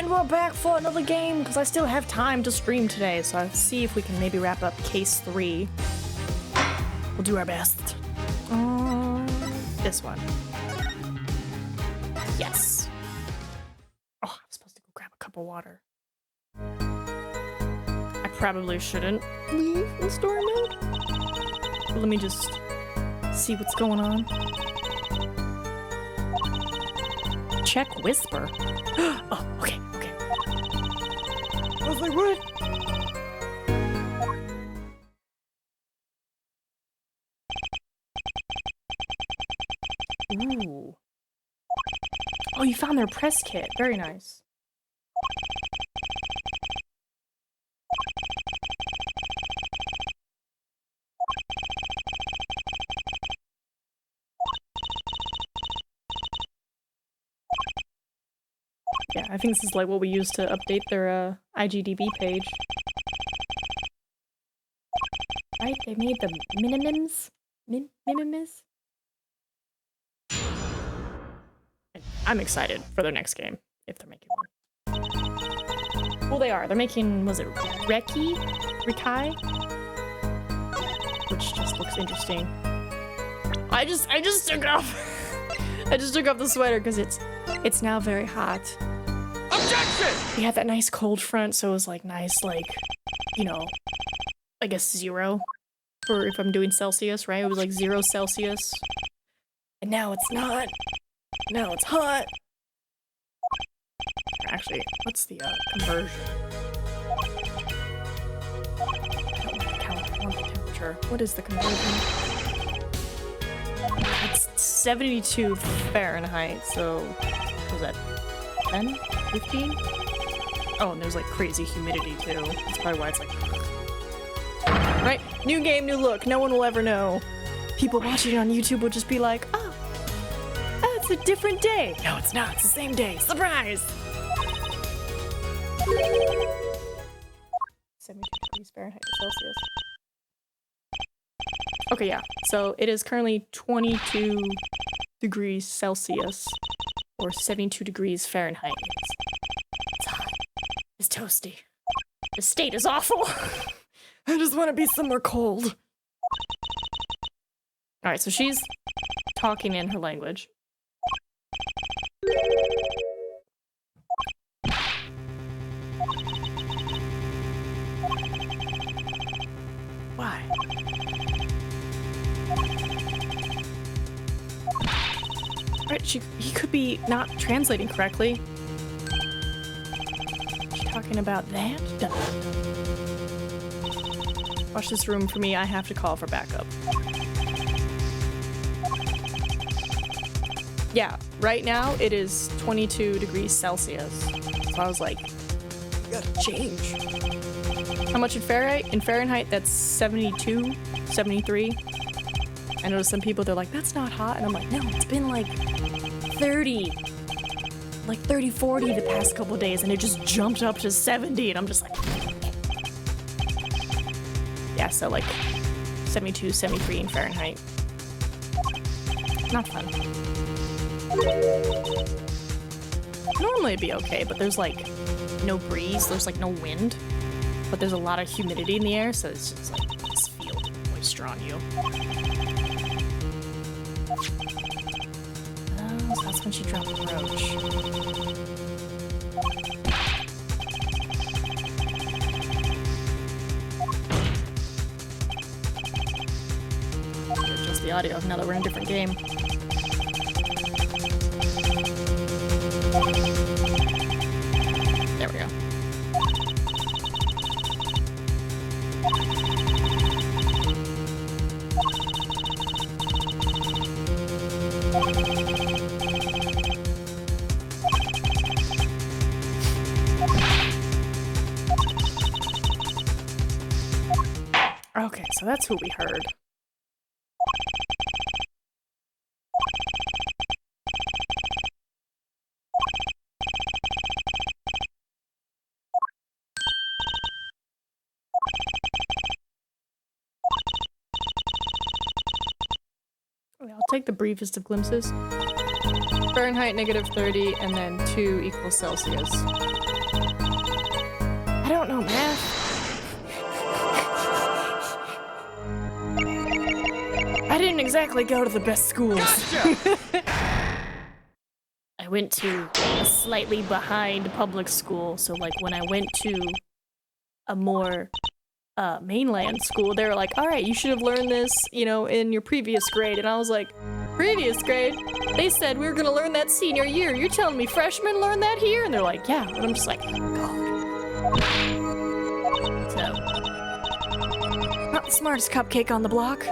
And we're back for another game, because I still have time to stream today, so I'll see if we can maybe wrap up case 3. We'll do our best. This one. Yes. Oh, I'm supposed to go grab a cup of water. I probably shouldn't leave in story mode. But let me just see what's going on. Check whisper. Oh, okay. I was like, what? Ooh. Oh, you found their press kit. Very nice. Yeah, I think this is like what we use to update their IGDB page. Right? They made the NinaMeeps? NinaMeeps? I'm excited for their next game, if they're making one. Well, they are. They're making, was it Rekai? Which just looks interesting. I just took off. I just took off the sweater because it's now very hot. Objection! We had that nice cold front, so it was like nice, like, you know, I guess 0 for if I'm doing Celsius, right? It was like 0 Celsius. And now it's not. Now it's hot. Actually, what's the conversion? I don't want the temperature. What is the conversion? It's 72 Fahrenheit, so what was that? 10? 15? Oh, and there's like crazy humidity too. That's probably why it's like... Right? New game, new look. No one will ever know. People watching it on YouTube will just be like, oh, it's a different day. No, it's not. It's the same day. Surprise! 72 degrees Fahrenheit to Celsius. Okay, yeah. So it is currently 22 degrees Celsius, or 72 degrees Fahrenheit. It's hot. It's toasty. The state is awful. I just want to be somewhere cold. Alright, so she's talking in her language. Why? Right, he could be not translating correctly. Is she talking about that? Watch this room for me, I have to call for backup. Yeah, right now it is 22 degrees Celsius. So I was like, you gotta change. How much in Fahrenheit? In Fahrenheit, that's 72, 73. I know some people, they're like, that's not hot. And I'm like, no, it's been like 30, 40 the past couple of days. And it just jumped up to 70. And I'm just like, yeah, so like 72, 73 in Fahrenheit. Not fun. Normally it'd be okay, but there's like no breeze, there's like no wind, but there's a lot of humidity in the air, so it's just like this field moisture on you. Oh, so that's when she dropped the roach. Adjust the audio now that we're in a different game. There we go. Okay, so that's who we heard. I'll take the briefest of glimpses. Fahrenheit -30, and then 2 equals Celsius. I don't know math. I didn't exactly go to the best schools. Gotcha! I went to a slightly behind public school, so like when I went to a more mainland school, they were like, all right, you should have learned this, you know, in your previous grade. And I was like, previous grade? They said we were gonna learn that senior year. You're telling me freshmen learn that here? And they're like, yeah. And I'm just like, oh, God. So, not the smartest cupcake on the block.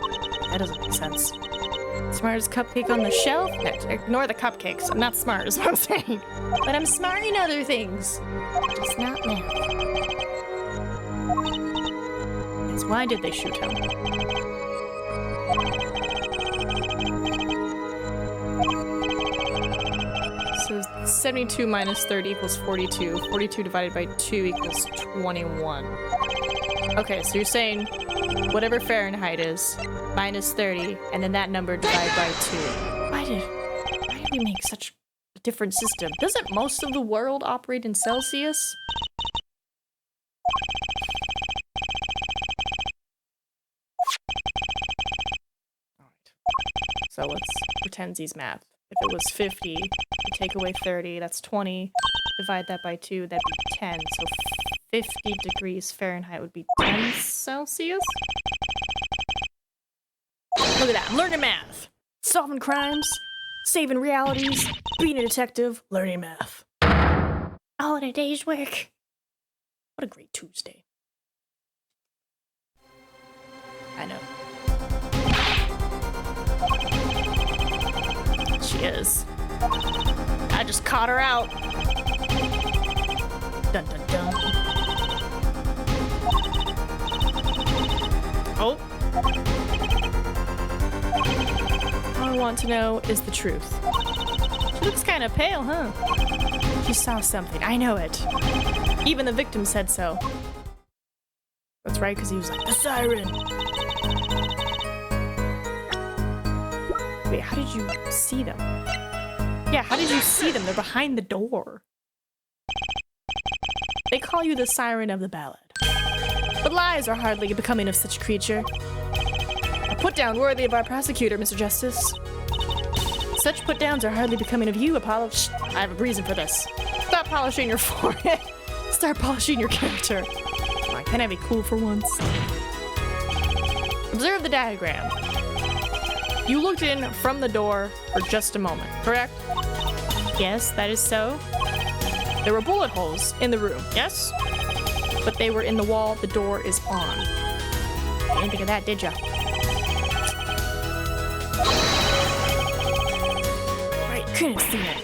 That doesn't make sense. Smartest cupcake on the shelf? No, ignore the cupcakes. I'm not smart, is what I'm saying. But I'm smart in other things. Just not math. Yes, why did they shoot him? So 72 minus 30 equals 42. 42 divided by 2 equals 21. Okay, so you're saying whatever Fahrenheit is, minus 30, and then that number divided by 2. Why did we make such a different system? Doesn't most of the world operate in Celsius? Alright. So let's pretend he's math. If it was 50, you take away 30, that's 20. Divide that by 2, that'd be 10. So 50 degrees Fahrenheit would be 10 Celsius? Look at that, I'm learning math. Solving crimes, saving realities, being a detective, learning math. All in a day's work. What a great Tuesday. I know. She is. I just caught her out. Dun dun dun. Oh. All I want to know is the truth. She looks kind of pale, huh? She saw something. I know it. Even the victim said so. That's right, because he was like, the siren. Wait, how did you see them? Yeah, how did you see them? They're behind the door. They call you the siren of the ballad. But lies are hardly becoming of such a creature. A put-down worthy of our prosecutor, Mr. Justice. Such put-downs are hardly becoming of you, Apollo. Shh, I have a reason for this. Stop polishing your forehead. Start polishing your character. Come on, can I be cool for once? Observe the diagram. You looked in from the door for just a moment, correct? Yes, that is so. There were bullet holes in the room, yes? But they were in the wall, the door is on. You didn't think of that, did ya? Right, couldn't have seen it.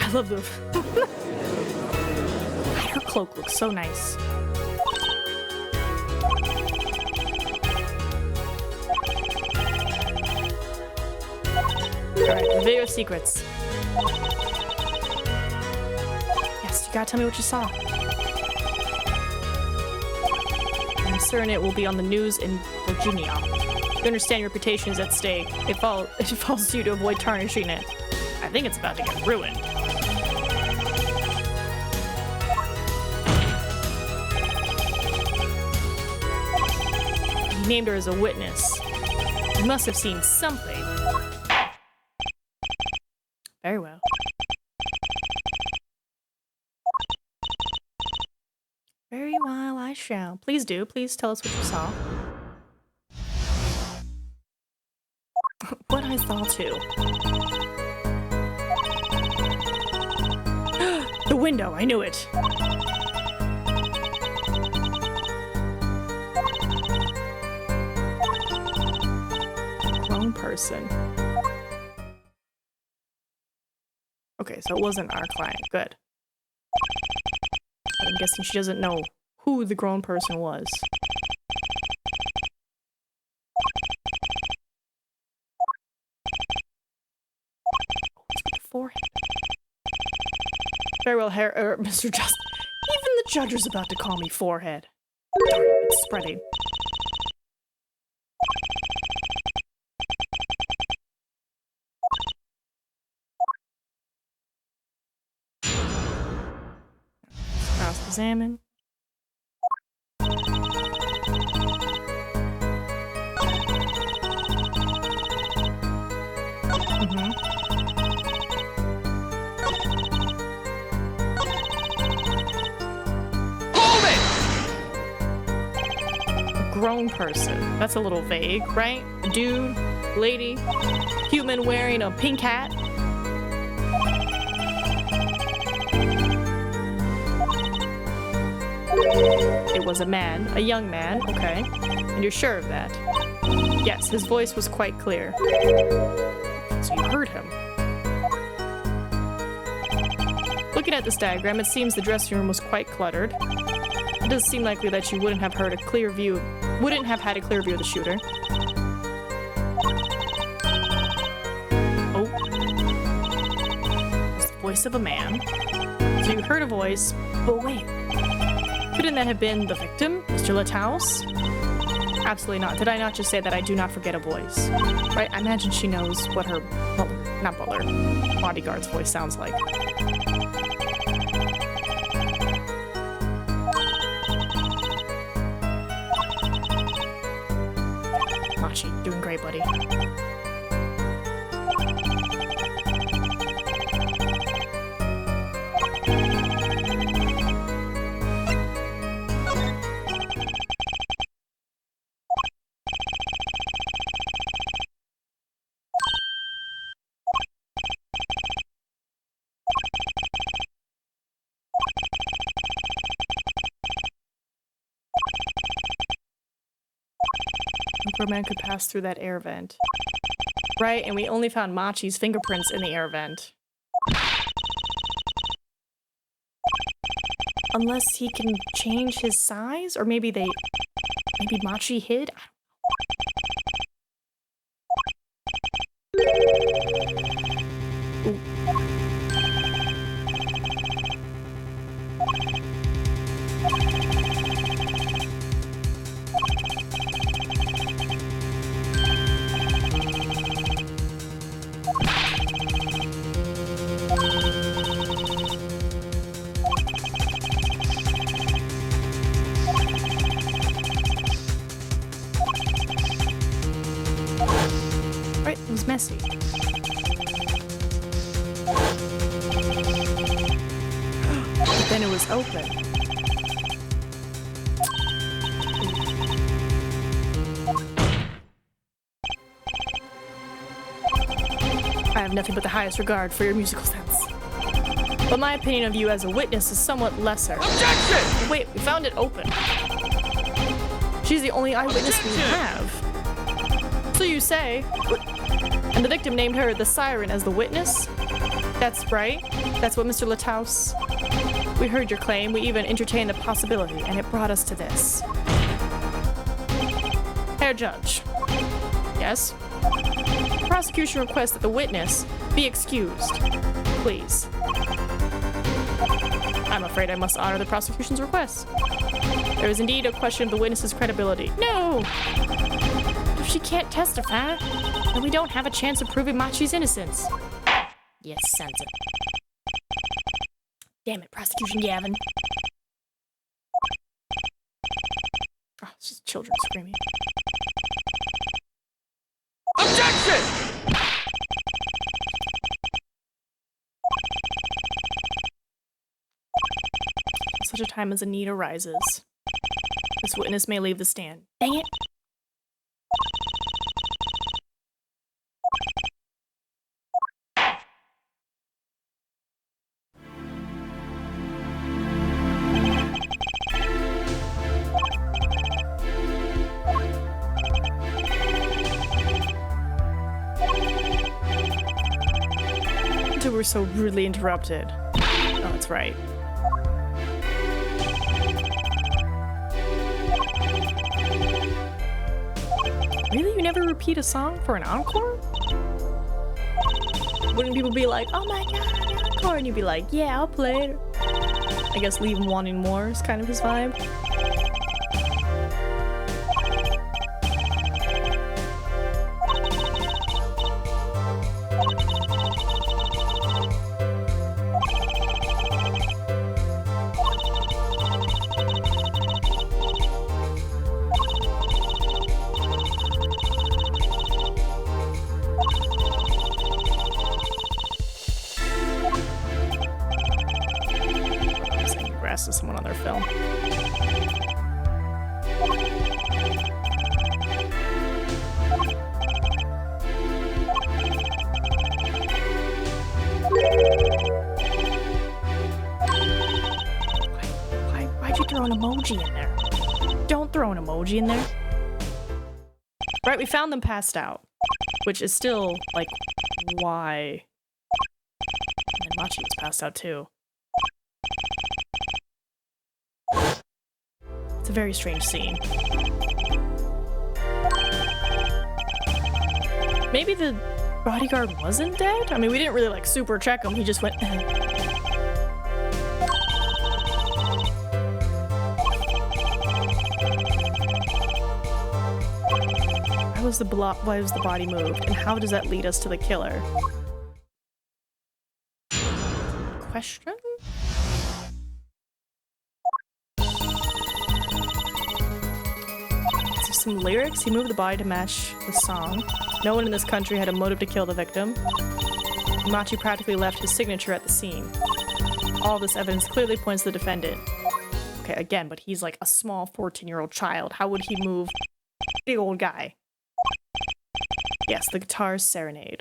I love the... Her cloak looks so nice. Alright, video secrets. Yes, you gotta tell me what you saw. I'm certain it will be on the news in Virginia. You understand your reputation is at stake. It falls to you to avoid tarnishing it. I think it's about to get ruined. He named her as a witness. You must have seen something. Very well. Very well, I shall. Please do. Please tell us what you saw. What I saw too. The window, I knew it. Grown person. Okay, so it wasn't our client. Good. I'm guessing she doesn't know who the grown person was. The forehead. Very well, Mr. Just. Even the judge is about to call me forehead. Darn it, it's spreading. examine. Grown person. That's a little vague, right? A dude, lady, human wearing a pink hat. It was a man, a young man, okay. And you're sure of that? Yes, his voice was quite clear. So you heard him. Looking at this diagram, it seems the dressing room was quite cluttered. It does seem likely that you wouldn't have had a clear view of the shooter. Oh. It's the voice of a man. So you heard a voice, but wait. Couldn't that have been the victim, Mr. Lataus? Absolutely not. Did I not just say that I do not forget a voice? Right? I imagine she knows what her bodyguard's voice sounds like. Machi, doing great, buddy. A man could pass through that air vent. Right, and we only found Machi's fingerprints in the air vent. Unless he can change his size? Or maybe Machi hid? Ooh. Right, it was messy. But then it was open. I have nothing but the highest regard for your musical sense. But my opinion of you as a witness is somewhat lesser. Objection! Wait, we found it open. She's the only eyewitness we have. So you say. And the victim named her the Siren as the witness? That's right. That's what Mr. Lataus. We heard your claim. We even entertained the possibility, and it brought us to this. Herr Judge. Yes? The prosecution requests that the witness be excused. Please. I'm afraid I must honor the prosecution's request. There is indeed a question of the witness's credibility. No! If she can't testify, then we don't have a chance of proving Machi's innocence. Yes, sent it. Damn it, prosecution Gavin. Oh, it's just children screaming. Objection! Such a time as a need arises. This witness may leave the stand. Dang it! We're so rudely interrupted. Oh, that's right. Really? You never repeat a song for an encore? Wouldn't people be like, oh my god, an encore? And you'd be like, yeah, I'll play it. I guess leave him wanting more is kind of his vibe. this is someone on their film. Why'd you throw an emoji in there? Don't throw an emoji in there. Right, we found them passed out. Which is still, like, why? And then Machi was passed out too. It's a very strange scene. Maybe the bodyguard wasn't dead? I mean, we didn't really, like, super check him. He just went... Why was the body moved? And how does that lead us to the killer? Question? Some lyrics. He moved the body to match the song. No one in this country had a motive to kill the victim. Machi practically left his signature at the scene. All this evidence clearly points to the defendant. Okay, again, but he's like a small 14-year-old child. How would he move big old guy? Yes, the guitar's Serenade.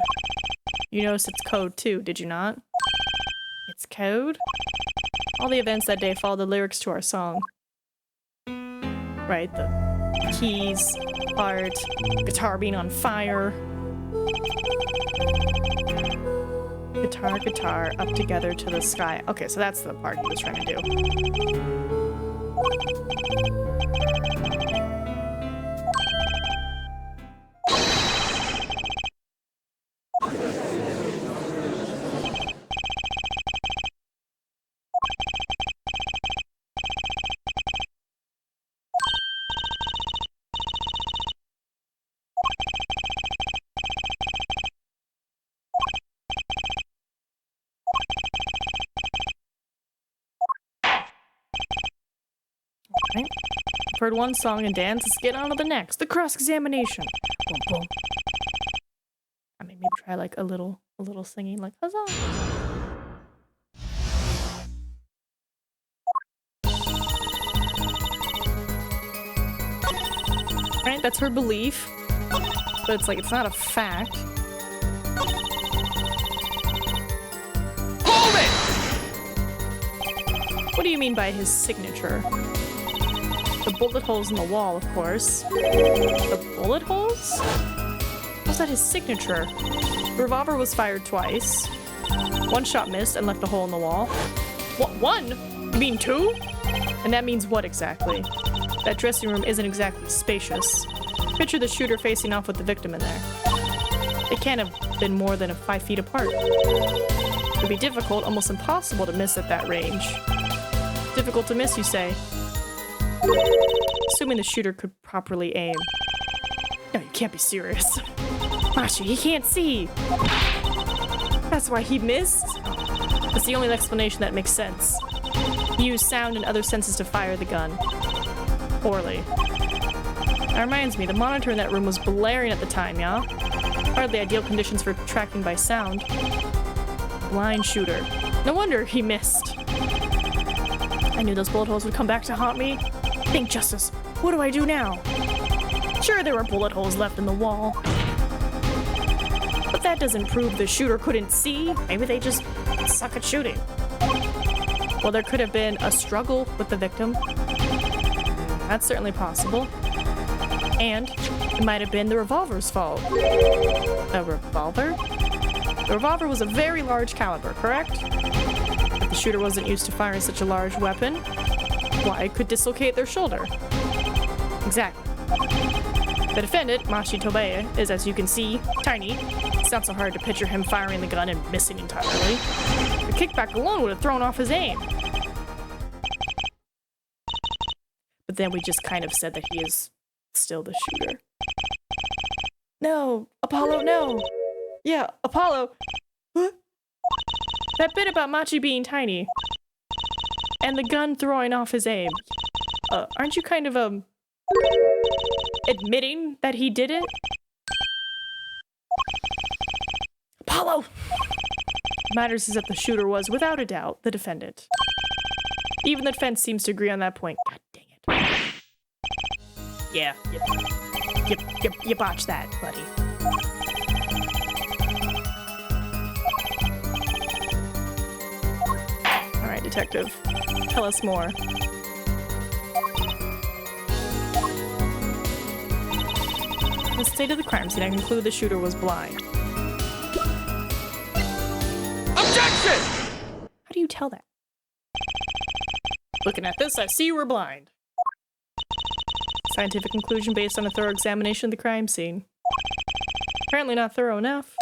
You noticed it's code too, did you not? It's code? All the events that day follow the lyrics to our song. Right, the keys, art, guitar being on fire. Guitar, guitar, up together to the sky. Okay, so that's the part he was trying to do. Right. I've heard one song and dance, let's get on to the next. The cross-examination. Boom, boom. I mean, maybe try like a little singing, like huzzah. Right, that's her belief. But it's like, it's not a fact. Hold it! What do you mean by his signature? The bullet holes in the wall, of course. The bullet holes? How's that his signature? The revolver was fired twice. One shot missed and left a hole in the wall. What, one? You mean two? And that means what exactly? That dressing room isn't exactly spacious. Picture the shooter facing off with the victim in there. They can't have been more than 5 feet apart. It would be difficult, almost impossible to miss at that range. Difficult to miss, you say? Assuming the shooter could properly aim. No, you can't be serious. Machi, he can't see! That's why he missed? That's the only explanation that makes sense. He used sound and other senses to fire the gun. Poorly. That reminds me, the monitor in that room was blaring at the time, yeah? Hardly ideal conditions for tracking by sound. Blind shooter. No wonder he missed. I knew those bullet holes would come back to haunt me. Think, Justice, what do I do now? Sure, there were bullet holes left in the wall. But that doesn't prove the shooter couldn't see. Maybe they just suck at shooting. Well, there could have been a struggle with the victim. That's certainly possible. And it might have been the revolver's fault. A revolver? The revolver was a very large caliber, correct? If the shooter wasn't used to firing such a large weapon, why, it could dislocate their shoulder. Exactly. The defendant, Machi Tobei, is, as you can see, tiny. It's not so hard to picture him firing the gun and missing entirely. The kickback alone would have thrown off his aim. But then we just kind of said that he is still the shooter. No! Apollo, no! Yeah, Apollo! What? That bit about Machi being tiny. And the gun throwing off his aim. Aren't you kind of, admitting that he did it? Apollo! What matters is that the shooter was, without a doubt, the defendant. Even the defense seems to agree on that point. God dang it. Yeah, you botched that, buddy. Alright, detective. Tell us more. The state of the crime scene, I conclude the shooter was blind. Objection! How do you tell that? Looking at this, I see you were blind. Scientific conclusion based on a thorough examination of the crime scene. Apparently not thorough enough.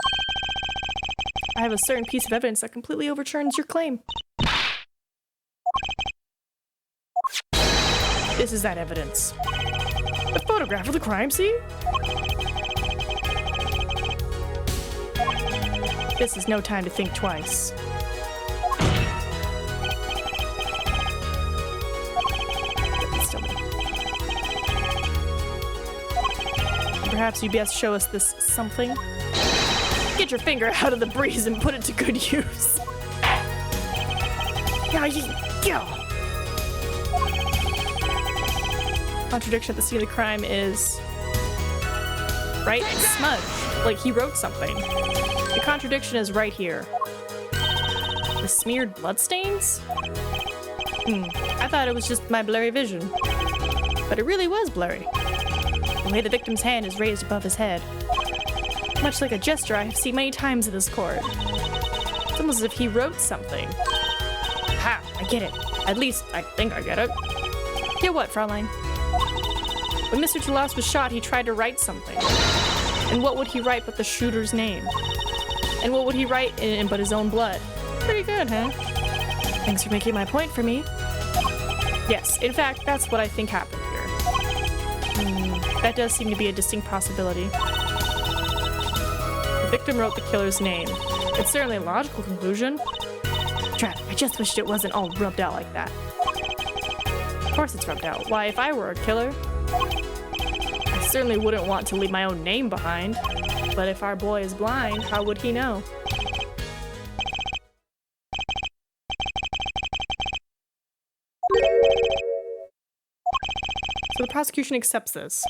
I have a certain piece of evidence that completely overturns your claim. This is that evidence. A photograph of the crime scene? This is no time to think twice. Perhaps you'd best show us this something. Get your finger out of the breeze and put it to good use. Contradiction at the scene of the crime is right smudge. Like he wrote something. The contradiction is right here. The smeared bloodstains? I thought it was just my blurry vision. But it really was blurry. The way the victim's hand is raised above his head. Much like a gesture I have seen many times in this court. It's almost as if he wrote something. Ha! I get it. At least, I think I get it. Get what, Fraulein? When Mr. Toulouse was shot, he tried to write something. And what would he write but the shooter's name? And what would he write in but his own blood? Pretty good, huh? Thanks for making my point for me. Yes, in fact, that's what I think happened here. That does seem to be a distinct possibility. The victim wrote the killer's name. It's certainly a logical conclusion. Drat, I just wished it wasn't all rubbed out like that. Of course it's rubbed out. Why, if I were a killer, I certainly wouldn't want to leave my own name behind. But if our boy is blind, how would he know? So the prosecution accepts this.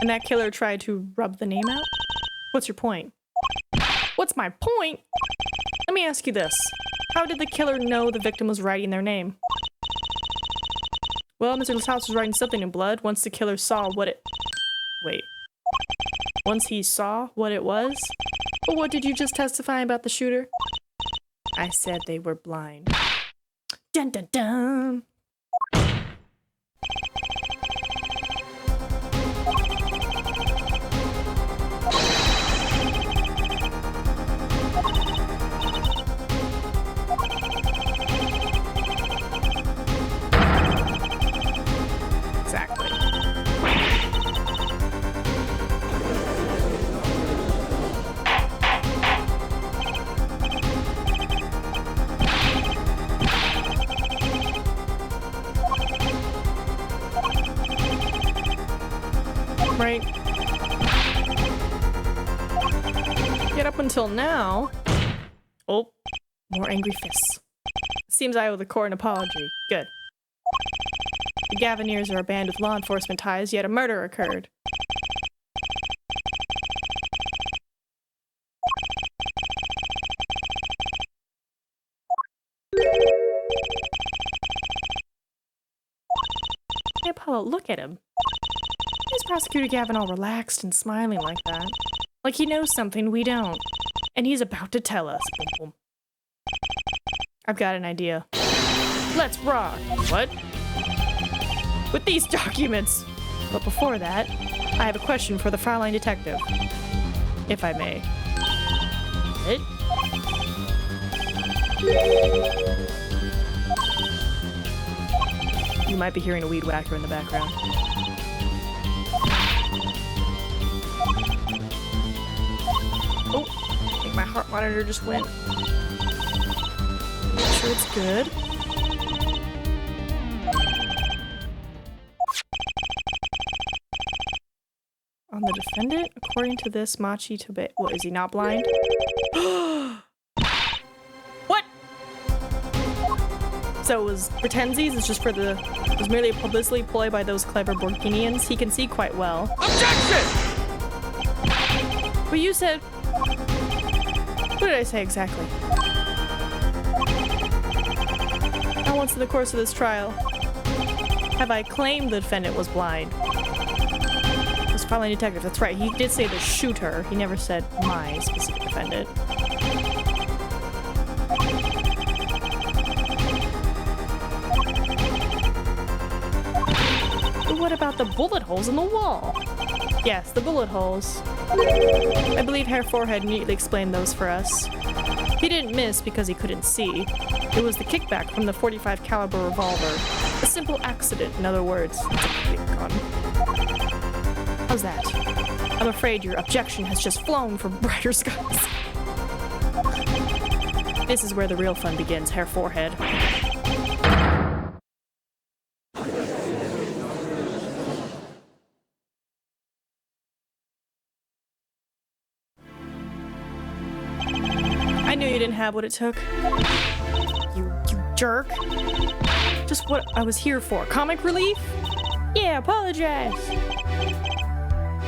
And that killer tried to rub the name out? What's your point? What's my point? Let me ask you this. How did the killer know the victim was writing their name? Well, Mr. Toulouse was writing something in blood once the killer saw what it... Wait. Once he saw what it was? But what did you just testify about the shooter? I said they were blind. Dun dun dun! Exactly. Right. Yet up until now... Oh, more angry fists. Seems I owe the court an apology. Good. The Gaviniers are a band with law enforcement ties, yet a murder occurred. Hey, Apollo, look at him. Why is Prosecutor Gavin all relaxed and smiling like that? Like he knows something we don't. And he's about to tell us. Boom, boom. I've got an idea. Let's rock! What? With these documents! But before that, I have a question for the Fraulein detective. If I may. It? You might be hearing a weed whacker in the background. Oh, I think my heart monitor just went. Make sure it's good. On the defendant, according to this, Machi Tobe. What, is he not blind? So it was pretensies, it's just for the... It was merely a publicity ploy by those clever Borginians. He can see quite well. Objection! But you said... What did I say exactly? Not once in the course of this trial have I claimed the defendant was blind. It was following detective, that's right. He did say the shooter. He never said my specific defendant. But what about the bullet holes in the wall? Yes, the bullet holes. I believe Herr Forehead neatly explained those for us. He didn't miss because he couldn't see. It was the kickback from the .45 caliber revolver. A simple accident, in other words. It's a big gun. How's that? I'm afraid your objection has just flown from brighter skies. This is where the real fun begins, Herr Forehead. I knew you didn't have what it took. You jerk. Just what I was here for. Comic relief? Yeah, apologize.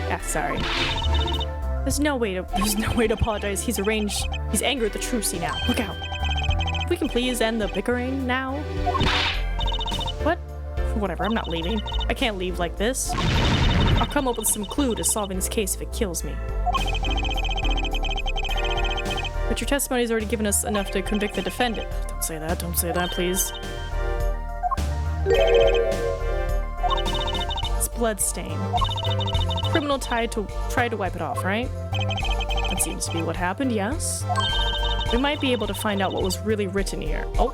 Yeah, sorry. There's no way to apologize. He's angry at the trucy now. Look out. If we can please end the bickering now. What? Whatever, I'm not leaving. I can't leave like this. I'll come up with some clue to solving this case if it kills me. But your testimony's already given us enough to convict the defendant. Don't say that, please. It's bloodstain. Criminal tried to wipe it off, right? That seems to be what happened, yes? We might be able to find out what was really written here. Oh!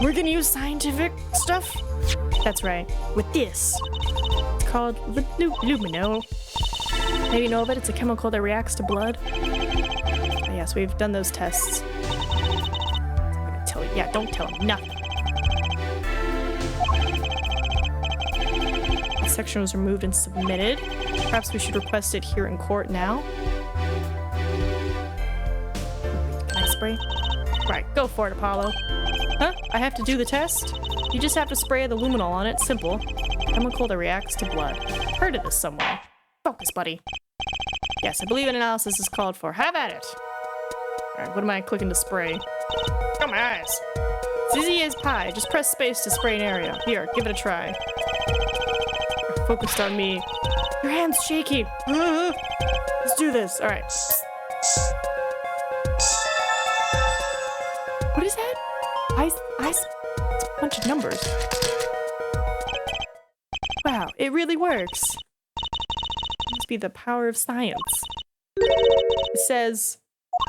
We're gonna use scientific stuff? That's right. With this. It's called lumino. Maybe you know of it? It's a chemical that reacts to blood. Yes, we've done those tests. I'm gonna tell you. Yeah, don't tell him nothing. This section was removed and submitted. Perhaps we should request it here in court now. Can I spray? Right, go for it, Apollo. Huh? I have to do the test? You just have to spray the luminol on it. Simple. Chemical that reacts to blood. Heard of this somewhere. Focus, buddy. Yes, I believe an analysis is called for. Have at it! Alright, what am I clicking to spray? Oh, my eyes! It's easy as pie. Just press space to spray an area. Here, give it a try. You're focused on me. Your hand's shaky! Let's do this. Alright. What is that? It's a bunch of numbers. Wow, it really works. Must be the power of science. It says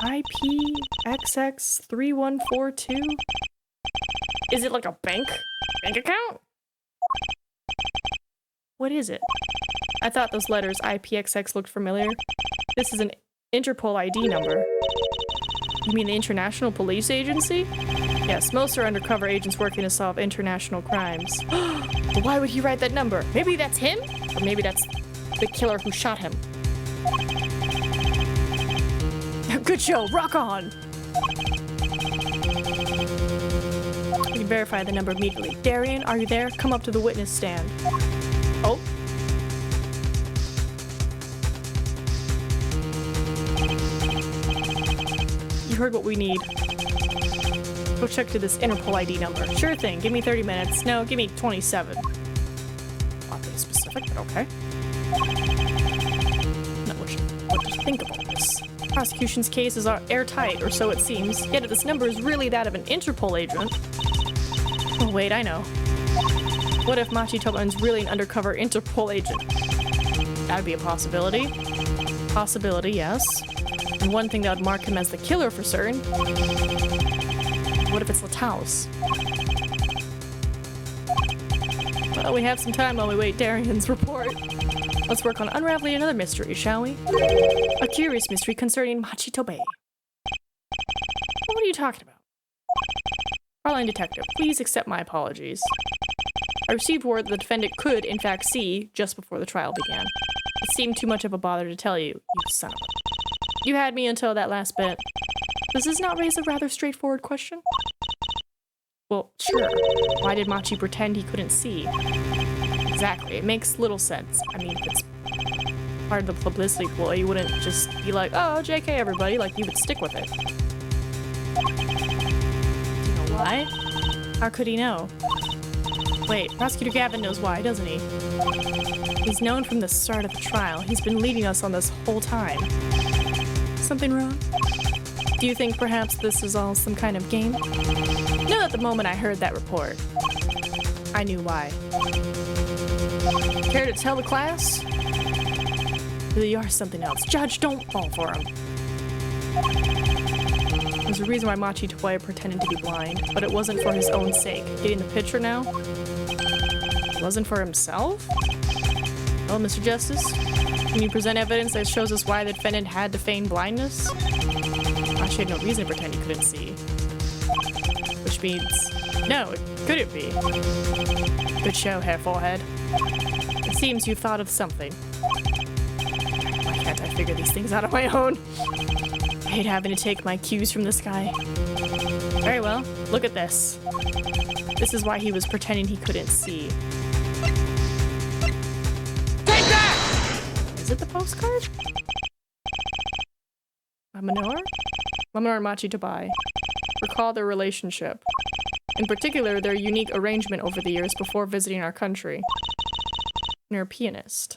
IPXX3142. Is it like a bank account? What is it? I thought those letters IPXX looked familiar. This is an Interpol ID number. You mean the International Police Agency? Yes, most are undercover agents working to solve international crimes. But why would he write that number? Maybe that's him? Or maybe that's the killer who shot him. Good show, rock on! You can verify the number immediately. Darian, are you there? Come up to the witness stand. Oh. You heard what we need. Go check to this Interpol ID number. Sure thing, give me 30 minutes. No, give me 27. Not really specific, but okay. Now, what do you think about this? Prosecution's cases are airtight, or so it seems. Yet if this number is really that of an Interpol agent... Oh wait, I know. What if Machitoban's really an undercover Interpol agent? That'd be a possibility. Possibility, yes. And one thing that would mark him as the killer for certain. What if it's Lataus? Well, we have some time while we wait Darian's report. Let's work on unraveling another mystery, shall we? A curious mystery concerning Machitobe. What are you talking about? Fraulein Detective, please accept my apologies. I received word that the defendant could, in fact, see just before the trial began. It seemed too much of a bother to tell you, you son of a... You had me until that last bit. Does this not raise a rather straightforward question? Well, sure. Why did Machi pretend he couldn't see? Exactly. It makes little sense. I mean, if it's part of the publicity ploy, you wouldn't just be like, oh, JK everybody, like you would stick with it. Do you know why? How could he know? Wait, Prosecutor Gavin knows why, doesn't he? He's known from the start of the trial. He's been leading us on this whole time. Something wrong? Do you think perhaps this is all some kind of game? No, at the moment I heard that report, I knew why. Care to tell the class? You are something else. Judge, don't fall for him. There's a reason why Machi Toya pretended to be blind, but it wasn't for his own sake. Getting the picture now? It wasn't for himself? Well, Mr. Justice, can you present evidence that shows us why the defendant had to feign blindness? Machi had no reason to pretend he couldn't see. Which means, no, it couldn't be. Good show, Hair Forehead. It seems you've thought of something. Why can't I figure these things out on my own? I hate having to take my cues from this guy. Very well, look at this. This is why he was pretending he couldn't see. Take that! Is it the postcard? Lamenoir? Lamenoir and Machi Tobai. Recall their relationship. In particular, their unique arrangement over the years before visiting our country. They're a pianist.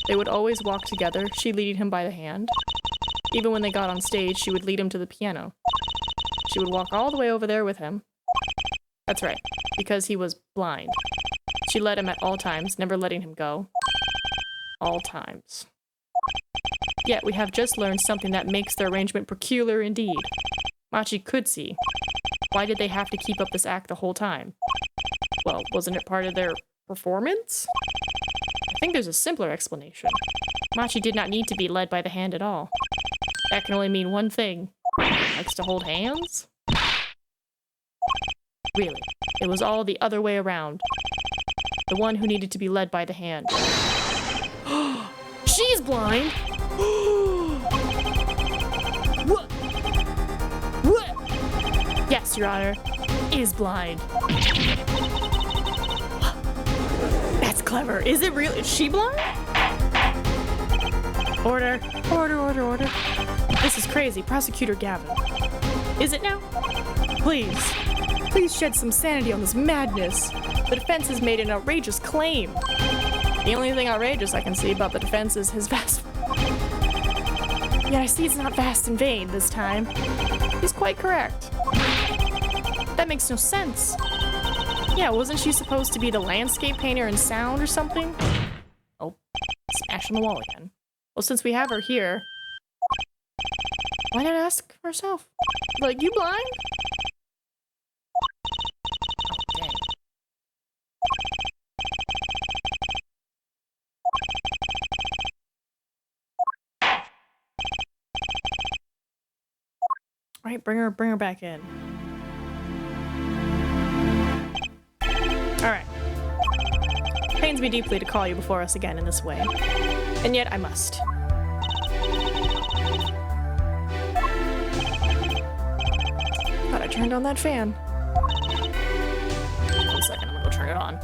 They would always walk together, she leading him by the hand. Even when they got on stage, she would lead him to the piano. She would walk all the way over there with him. That's right, because he was blind. She led him at all times, never letting him go. All times. Yet we have just learned something that makes their arrangement peculiar indeed. Machi could see. Why did they have to keep up this act the whole time? Well, wasn't it part of their performance? I think there's a simpler explanation. Machi did not need to be led by the hand at all. That can only mean one thing. Likes to hold hands? Really, it was all the other way around. The one who needed to be led by the hand. She's blind! What? What? Yes, Your Honor, is blind. That's clever. Is it real? Is she blind? Order. Order, order, order. This is crazy. Prosecutor Gavin. Is it now? Please. Please shed some sanity on this madness. The defense has made an outrageous claim. The only thing outrageous I can see about the defense is his vast... Yet I see it's not vast in vain this time. He's quite correct. That makes no sense. Yeah, wasn't she supposed to be the landscape painter in sound or something? Oh, smash on the wall again. Well, since we have her here, why not ask herself? Like, you blind? Oh, dang. All right, bring her back in. All right. Pains me deeply to call you before us again in this way, and yet I must. Thought I turned on that fan. 1 second, I'm gonna go turn it on.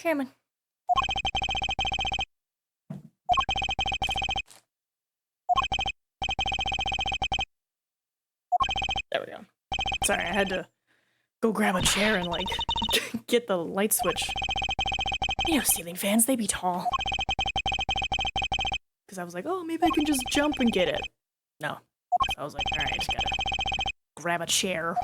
chairman. There we go. Sorry, I had to go grab a chair and, like, get the light switch. You know, ceiling fans, they be tall. Because I was like, oh, maybe I can just jump and get it. No. So I was like, alright, I just gotta grab a chair.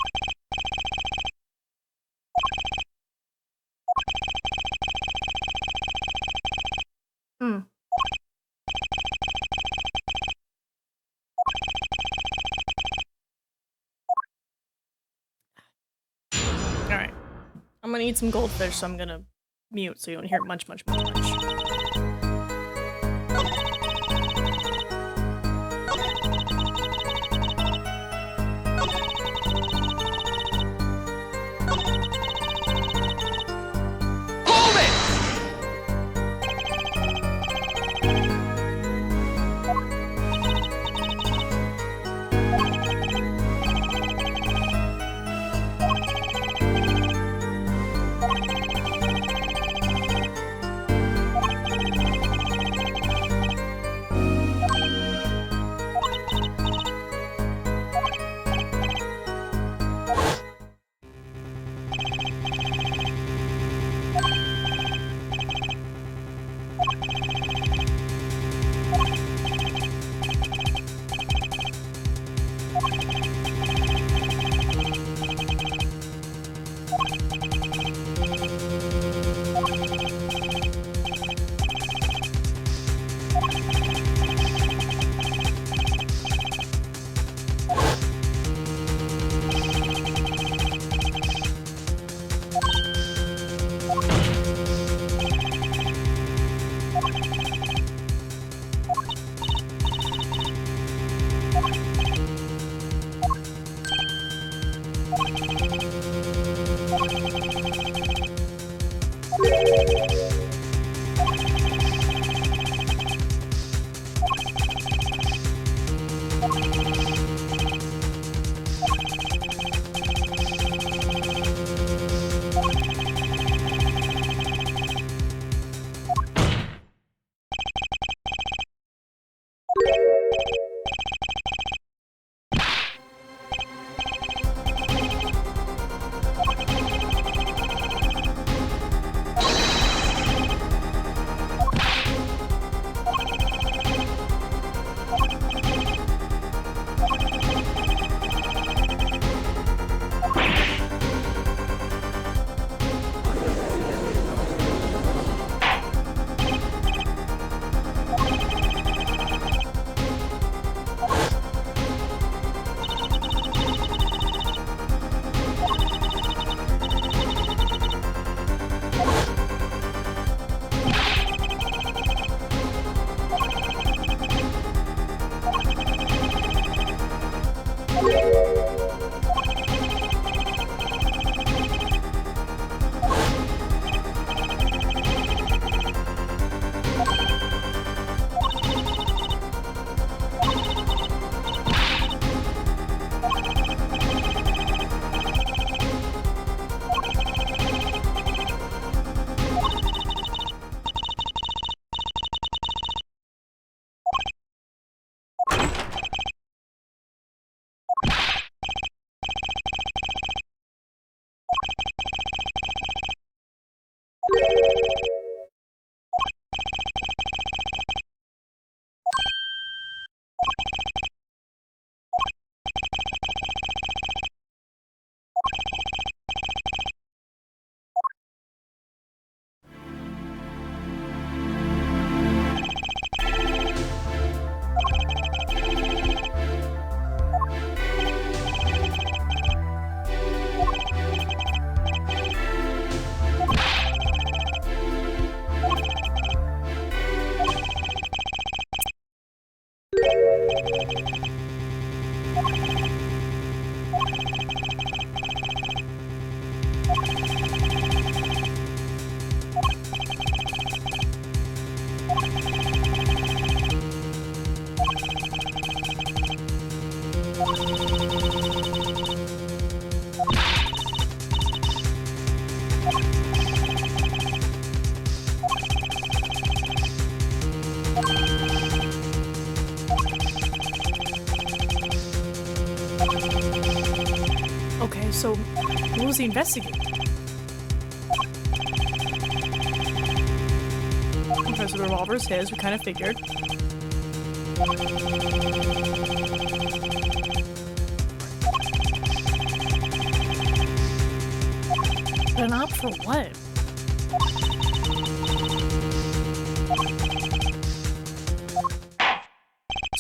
Alright. I'm gonna eat some goldfish, so I'm gonna mute so you don't hear munch. Okay, so who was he investigating? Okay, so the revolver's his, we kind of figured. But an op for what?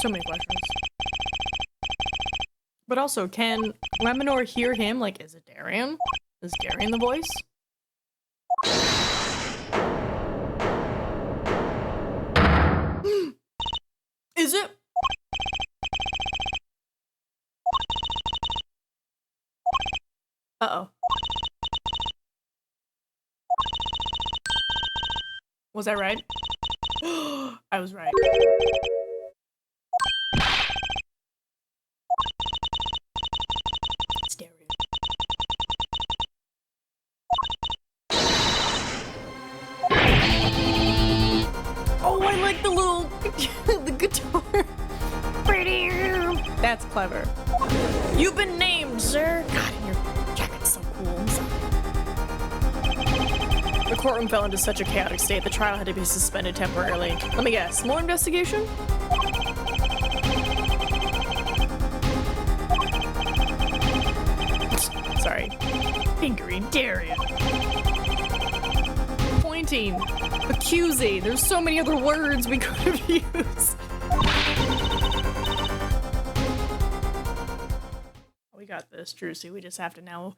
So many questions. But also, can Lemonor hear him? Like, is it Darian? Is Darian the voice? Is it? Uh-oh. Was I right? I was right. It's Darian. Oh, I like the little the guitar. That's clever. You've been named, sir. God, and your jacket's so cool. I'm sorry. The courtroom fell into such a chaotic state, the trial had to be suspended temporarily. Let me guess, more investigation? Sorry. Fingering Darian. Pointing. Accusing. There's so many other words we could have used. We got this, Drusy. We just have to now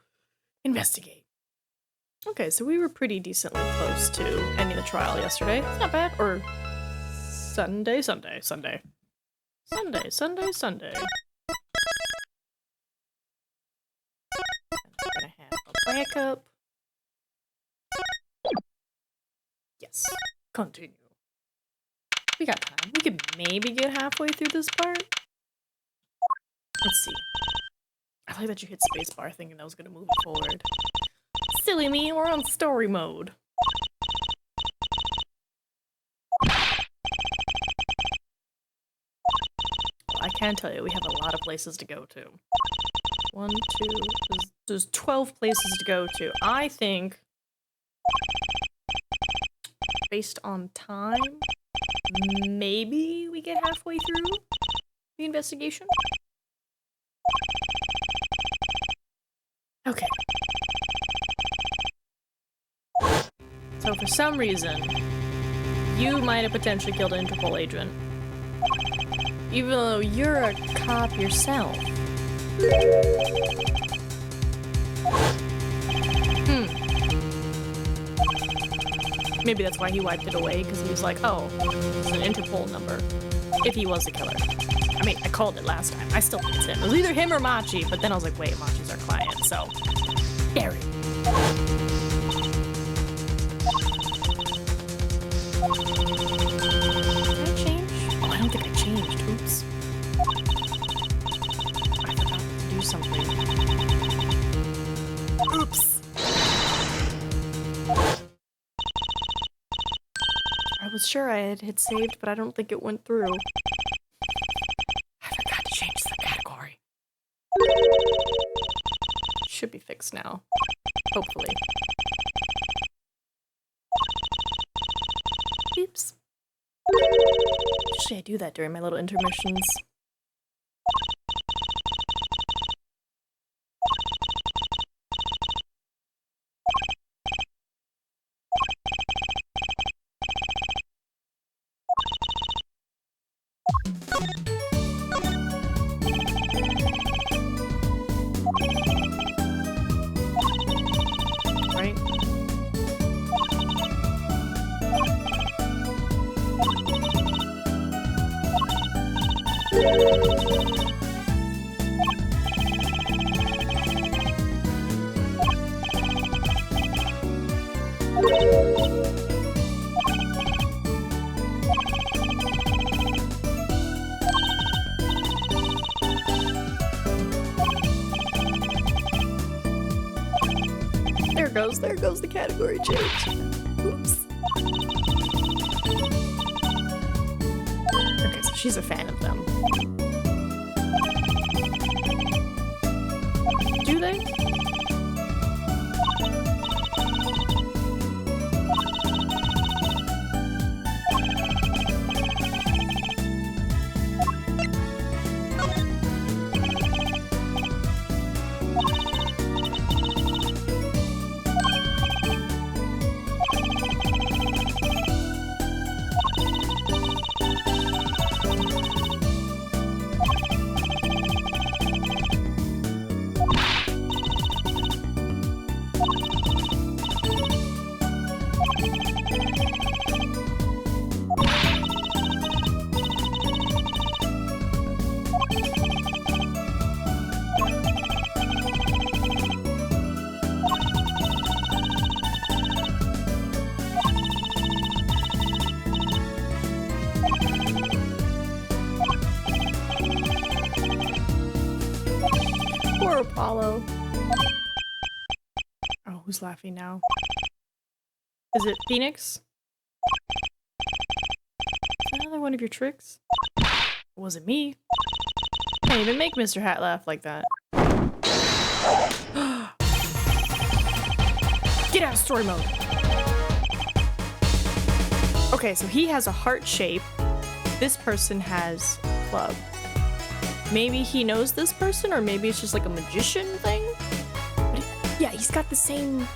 investigate. Okay, so we were pretty decently close to ending the trial yesterday. It's not bad. Or Sunday. And we're gonna have a backup. Yes. Continue. We got time. We could maybe get halfway through this part. Let's see. I like that you hit spacebar thinking that was gonna move it forward. Silly me, we're on story mode. Well, I can tell you, we have a lot of places to go to. There's 12 places to go to. I think, based on time, maybe we get halfway through the investigation? Okay. So for some reason, you might have potentially killed an Interpol agent. Even though you're a cop yourself. Maybe that's why he wiped it away, because he was like, oh, it's an Interpol number. If he was the killer. I mean, I called it last time. I still think it's him. It was either him or Machi, but then I was like, wait, Machi's our client, so... Gary. Did I change? Oh, I don't think I changed. Oops. I forgot to do something. Oops. I was sure I had hit saved, but I don't think it went through. I forgot to change the category. Should be fixed now. Hopefully. Oops. Usually I do that during my little intermissions. Right? There goes the category change. Oops. Okay, so she's a fan of them. Do they? say? Poor Apollo. Oh, who's laughing now? Is it Phoenix? Is that another one of your tricks? It wasn't me. Can't even make Mr. Hat laugh like that. Get out of story mode! Okay, so he has a heart shape. This person has a club. Maybe he knows this person, or maybe it's just like a magician thing? But yeah, he's got the same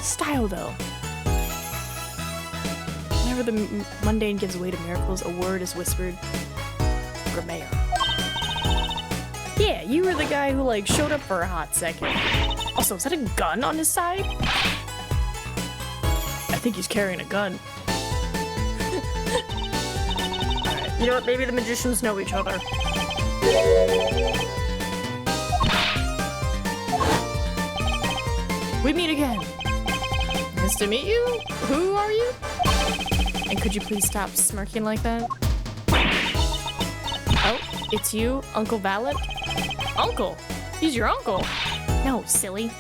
style though. Whenever the mundane gives way to miracles, a word is whispered. Grammar. Yeah, you were the guy who like showed up for a hot second. Also, is that a gun on his side? I think he's carrying a gun. Alright, you know what? Maybe the magicians know each other. We meet again. Nice to meet you. Who are you? And could you please stop smirking like that? Oh, it's you, Uncle Valet? Uncle? He's your uncle. No, silly.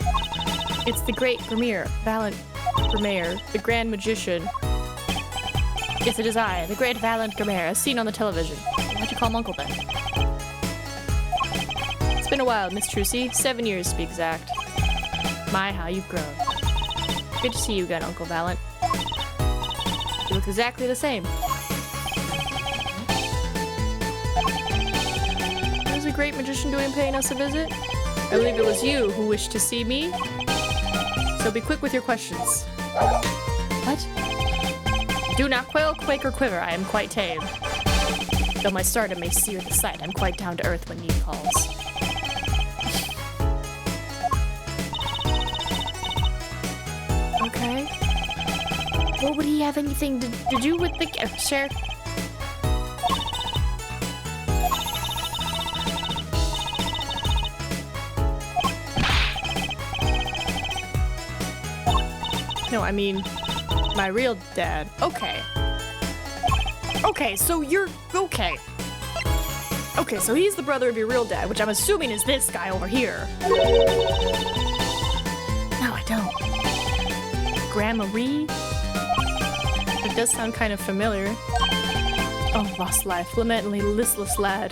It's the great Grammar, Valet Grammar, the Grand Magician. Yes, it is I, the great Valet Grammar, as seen on the television. Why'd you call him Uncle then? It's been a while, Miss Trucy. 7 years to be exact. My, how you've grown. Good to see you again, Uncle Valet. You look exactly the same. Was a great magician doing paying us a visit? I believe it was you who wished to see me. So be quick with your questions. What? Do not quail, quake, or quiver. I am quite tame. Though my stardom may sear the sight, I'm quite down to earth when need calls. Okay. What would he have anything to do with the share? No, I mean, my real dad. Okay. Okay, so you're... Okay. Okay, so he's the brother of your real dad, which I'm assuming is this guy over here. No, I don't. Grandma-ree? It does sound kind of familiar. Oh, lost life, lamentably listless lad.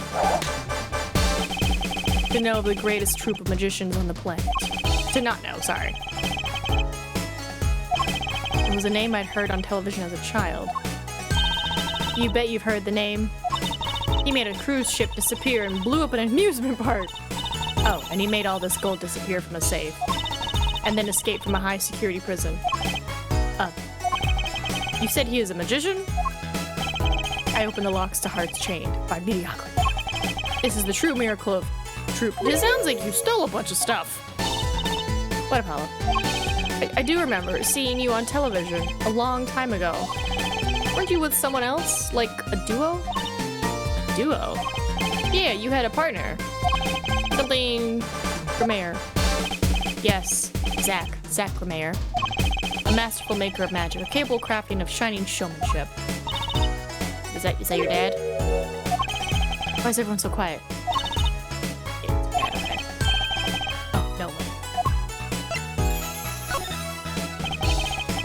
To know of the greatest troupe of magicians on the planet. To not know, sorry. It was a name I'd heard on television as a child. You bet you've heard the name. He made a cruise ship disappear and blew up an amusement park. Oh, and he made all this gold disappear from a safe. And then escaped from a high-security prison. You said he is a magician? I opened the locks to hearts chained by mediocrity. This is the true miracle of troop. It sounds like you stole a bunch of stuff. What, Apollo? I do remember seeing you on television a long time ago. Weren't you with someone else? Like a duo? A duo? Yeah, you had a partner. Something... Grammar. Yes, Zach Grammar. A masterful maker of magic, a capable crafting of shining showmanship. Is that your dad? Why is everyone so quiet? It's bad, okay. Oh, no.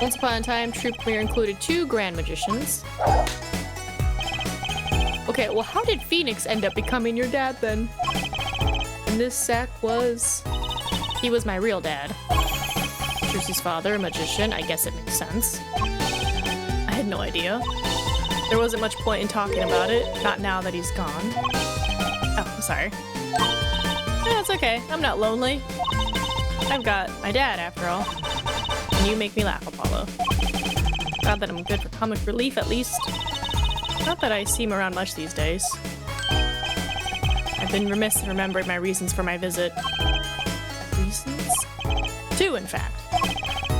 Once upon a time, Troop Grammar included 2 grand magicians. Okay, well, how did Phoenix end up becoming your dad then? And this Zach was... He was my real dad. Trucy's father, a magician. I guess it makes sense. I had no idea. There wasn't much point in talking about it. Not now that he's gone. Oh, I'm sorry. Yeah, it's okay. I'm not lonely. I've got my dad, after all. And you make me laugh, Apollo. Glad that I'm good for comic relief, at least. Not that I see him around much these days. I've been remiss in remembering my reasons for my visit. Reasons? Two, in fact.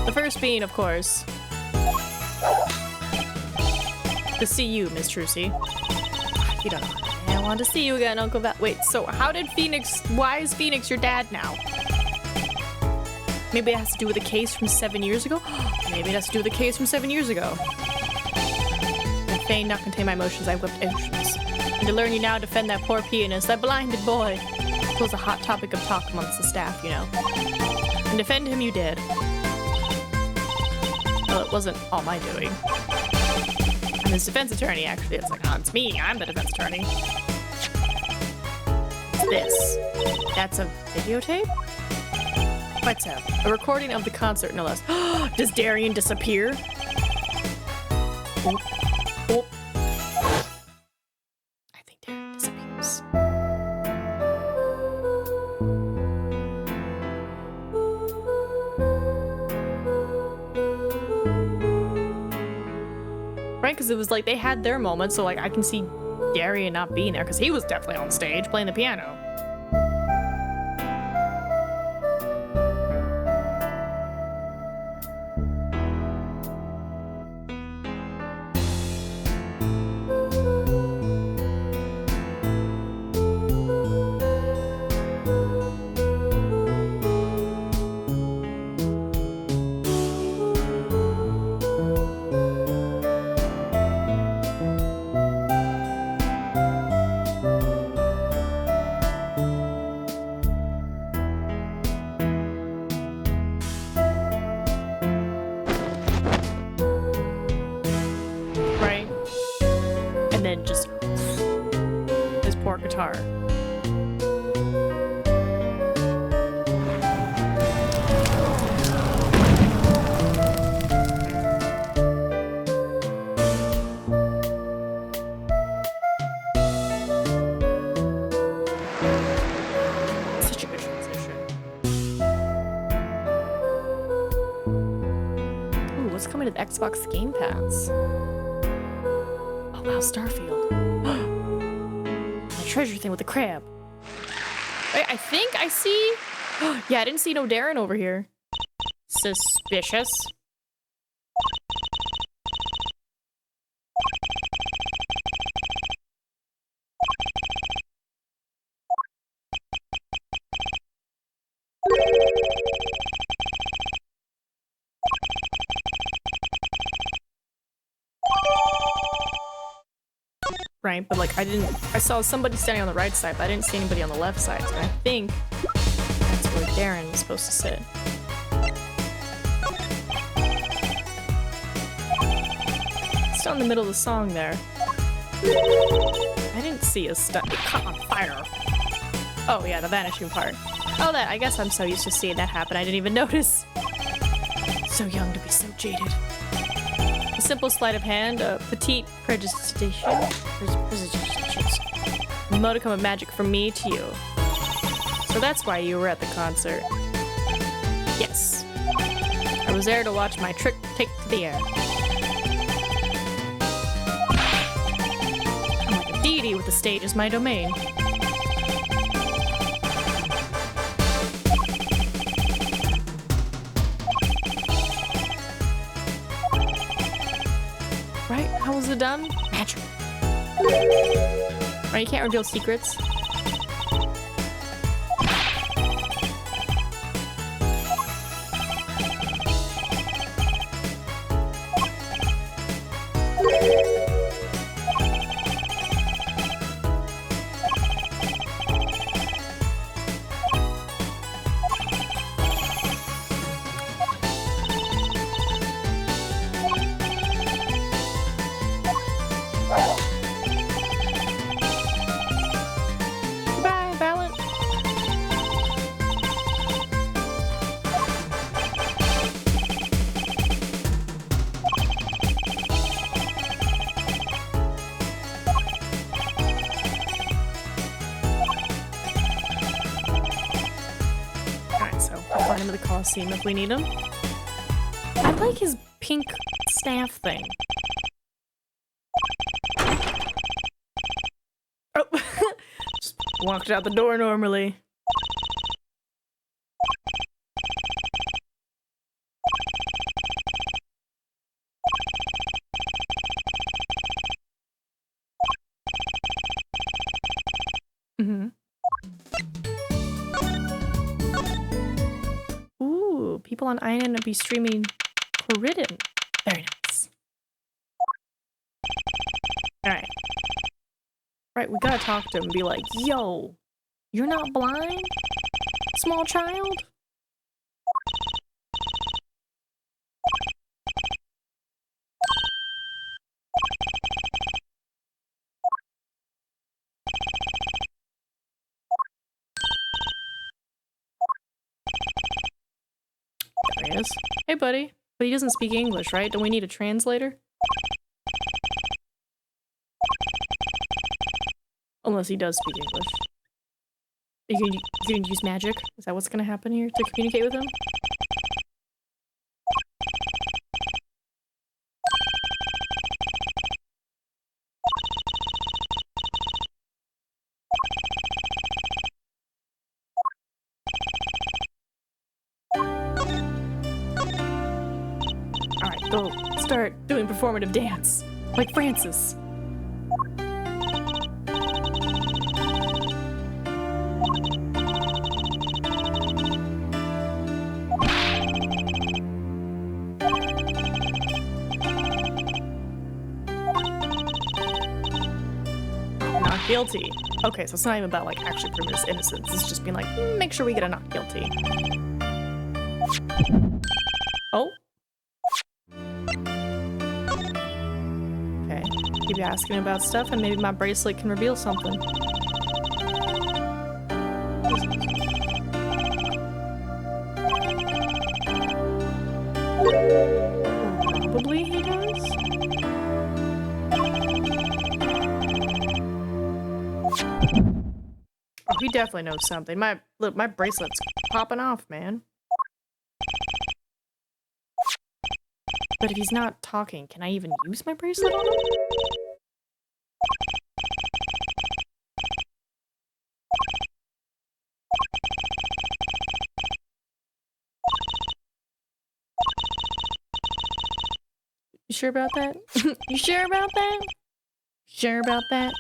The first being, of course, to see you, Miss Trucy. You don't know. I want to see you again, Uncle Val. Wait, so how did Phoenix... Why is Phoenix your dad now? Maybe it has to do with a case from 7 years ago? Maybe it has to do with a case from 7 years ago. I feign not contain my emotions, I wept oceans. And to learn you now defend that poor pianist, that blinded boy. It was a hot topic of talk amongst the staff, you know. And defend him you did. Well, it wasn't all my doing. I'm his defense attorney, actually. It's like, oh, it's me. I'm the defense attorney. What's this? That's a videotape? Quite so. A recording of the concert, no less. Does Darian disappear? Oh. Oh. I think Darian disappears. Right, because it was like they had their moment, so like I can see Darian not being there because he was definitely on stage playing the piano. Just his poor guitar. Such a good transition. Ooh, what's coming to the Xbox Game Pass? Wow, Starfield. The treasure thing with the crab. Wait, I think I see... Yeah, I didn't see no Darren over here. Suspicious. Right, but like I saw somebody standing on the right side, but I didn't see anybody on the left side, so I think that's where Darren was supposed to sit. Still in the middle of the song there. I didn't see a it caught on fire. Oh yeah, the vanishing part. Oh, that, I guess I'm so used to seeing that happen, I didn't even notice. So young to be so jaded. A simple sleight of hand, a petite prestidigitation, a modicum of magic from me to you. So that's why you were at the concert. Yes. I was there to watch my trick take to the air. I'm like a deity with the stage as my domain. Right? How was it done? Magic. Right, you can't reveal secrets. find him at the Coliseum if we need him. I like his pink staff thing. Oh, just walked out the door normally. Mm-hmm. Ooh, people on Island will be streaming Corridon. Very nice. Alright. Right, we gotta talk to him and be like, yo, you're not blind? Small child? There he is. Hey, buddy. But he doesn't speak English, right? Don't we need a translator? Unless he does speak English. You can use magic? Is that what's gonna happen here to communicate with him? Alright, go start doing performative dance. Like Francis. Guilty. Okay, so it's not even about like actually proving his innocence. It's just being like, make sure we get a not guilty. Oh. Okay. Keep asking about stuff and maybe my bracelet can reveal something. Probably he does. Oh, he definitely knows something. Look, my bracelet's popping off, man. But if he's not talking, can I even use my bracelet on him? You sure about that? You sure about that? Sure about that?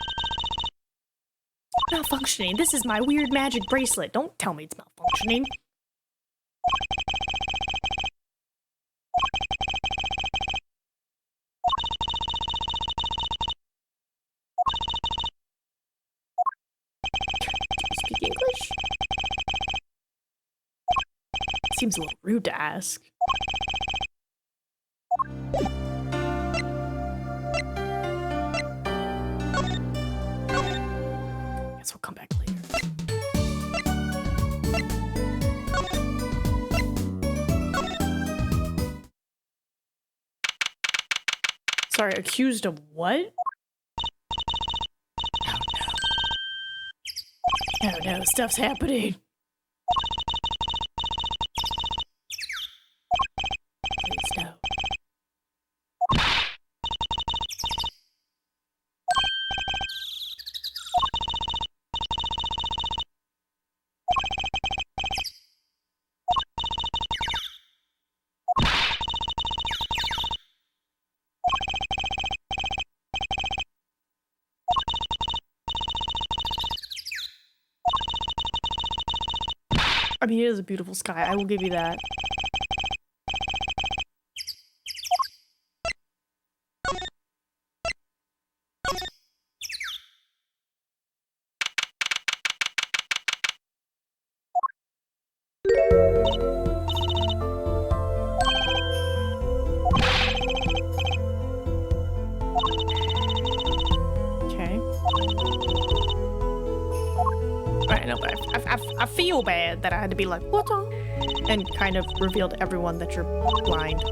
Malfunctioning. This is my weird magic bracelet. Don't tell me it's malfunctioning. Do you speak English? Seems a little rude to ask. Guess we'll come back later. Sorry, accused of what? Oh no, stuff's happening. Please no. I mean, it is a beautiful sky. I will give you that. Okay. Right, no, but I feel bad that I had to be like, what on? And kind of reveal to everyone that you're blind.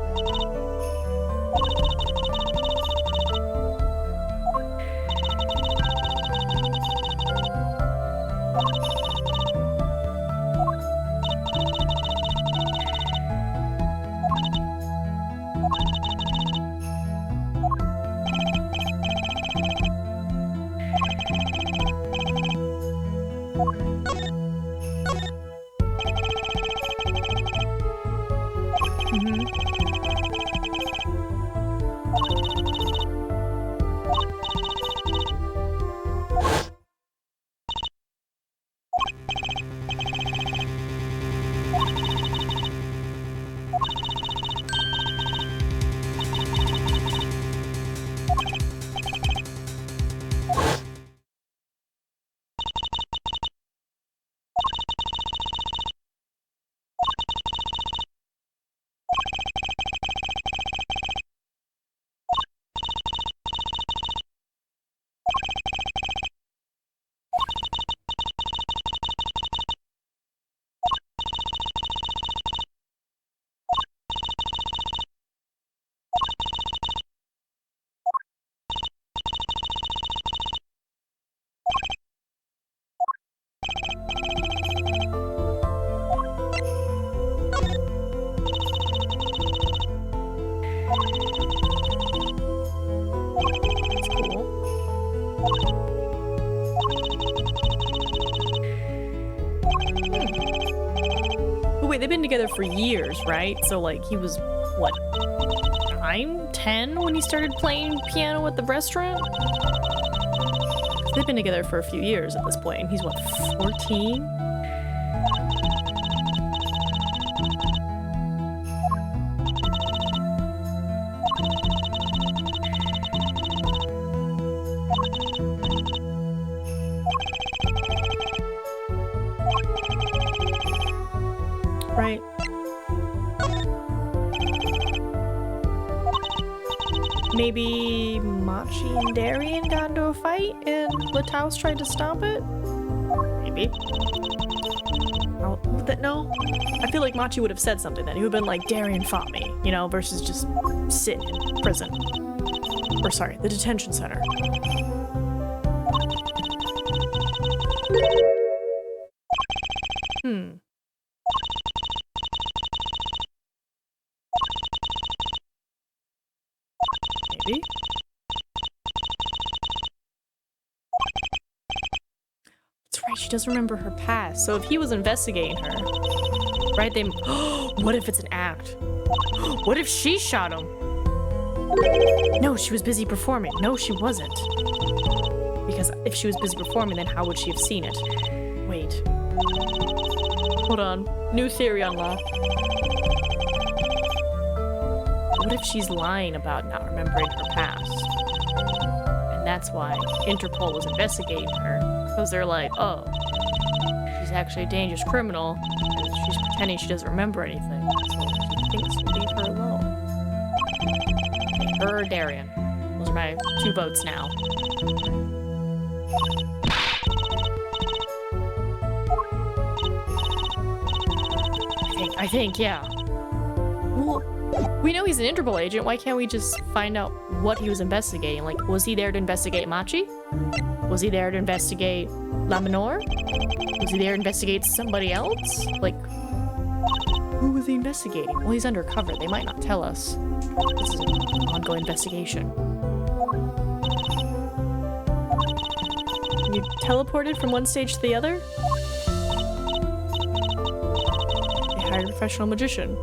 They've been together for years, right? So, like, he was, what, 9, 10 when he started playing piano at the restaurant? They've been together for a few years at this point, and he's, what, 14? Right. Maybe Machi and Darien got into a fight and Lataos tried to stop it? Maybe. Oh, no? I feel like Machi would have said something then. He would have been like, Darien fought me, you know, versus just sit in prison. Or sorry, the detention center. Maybe. That's right, she doesn't remember her past. So if he was investigating her, right, they... What if it's an act? What if she shot him? No, she was busy performing. No, she wasn't. Because if she was busy performing, then how would she have seen it? Wait. Hold on. New theory unlocked. What if she's lying about not remembering her past? And that's why Interpol was investigating her. Because they're like, oh, she's actually a dangerous criminal. And she's pretending she doesn't remember anything. So she thinks to leave her alone. Okay, her or Darien. Those are my 2 votes now. I think, yeah. Well, we know he's an Interpol agent. Why can't we just find out what he was investigating? Like, was he there to investigate Machi? Was he there to investigate La Minor? Was he there to investigate somebody else? Like, who was he investigating? Well, he's undercover. They might not tell us. This is an ongoing investigation. You teleported from one stage to the other? They hired a professional magician.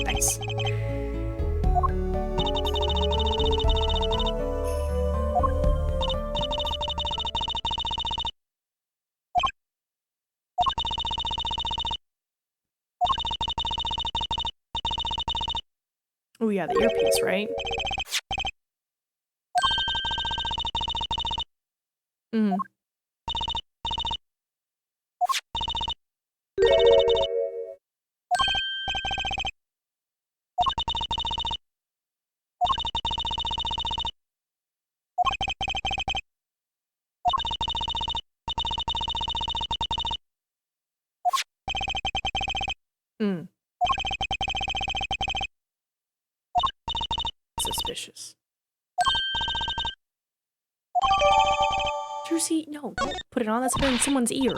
Nice. Oh yeah, the earpiece, right? Mm. Mm. Suspicious. Jersey, no, don't put it on. That's in someone's ear.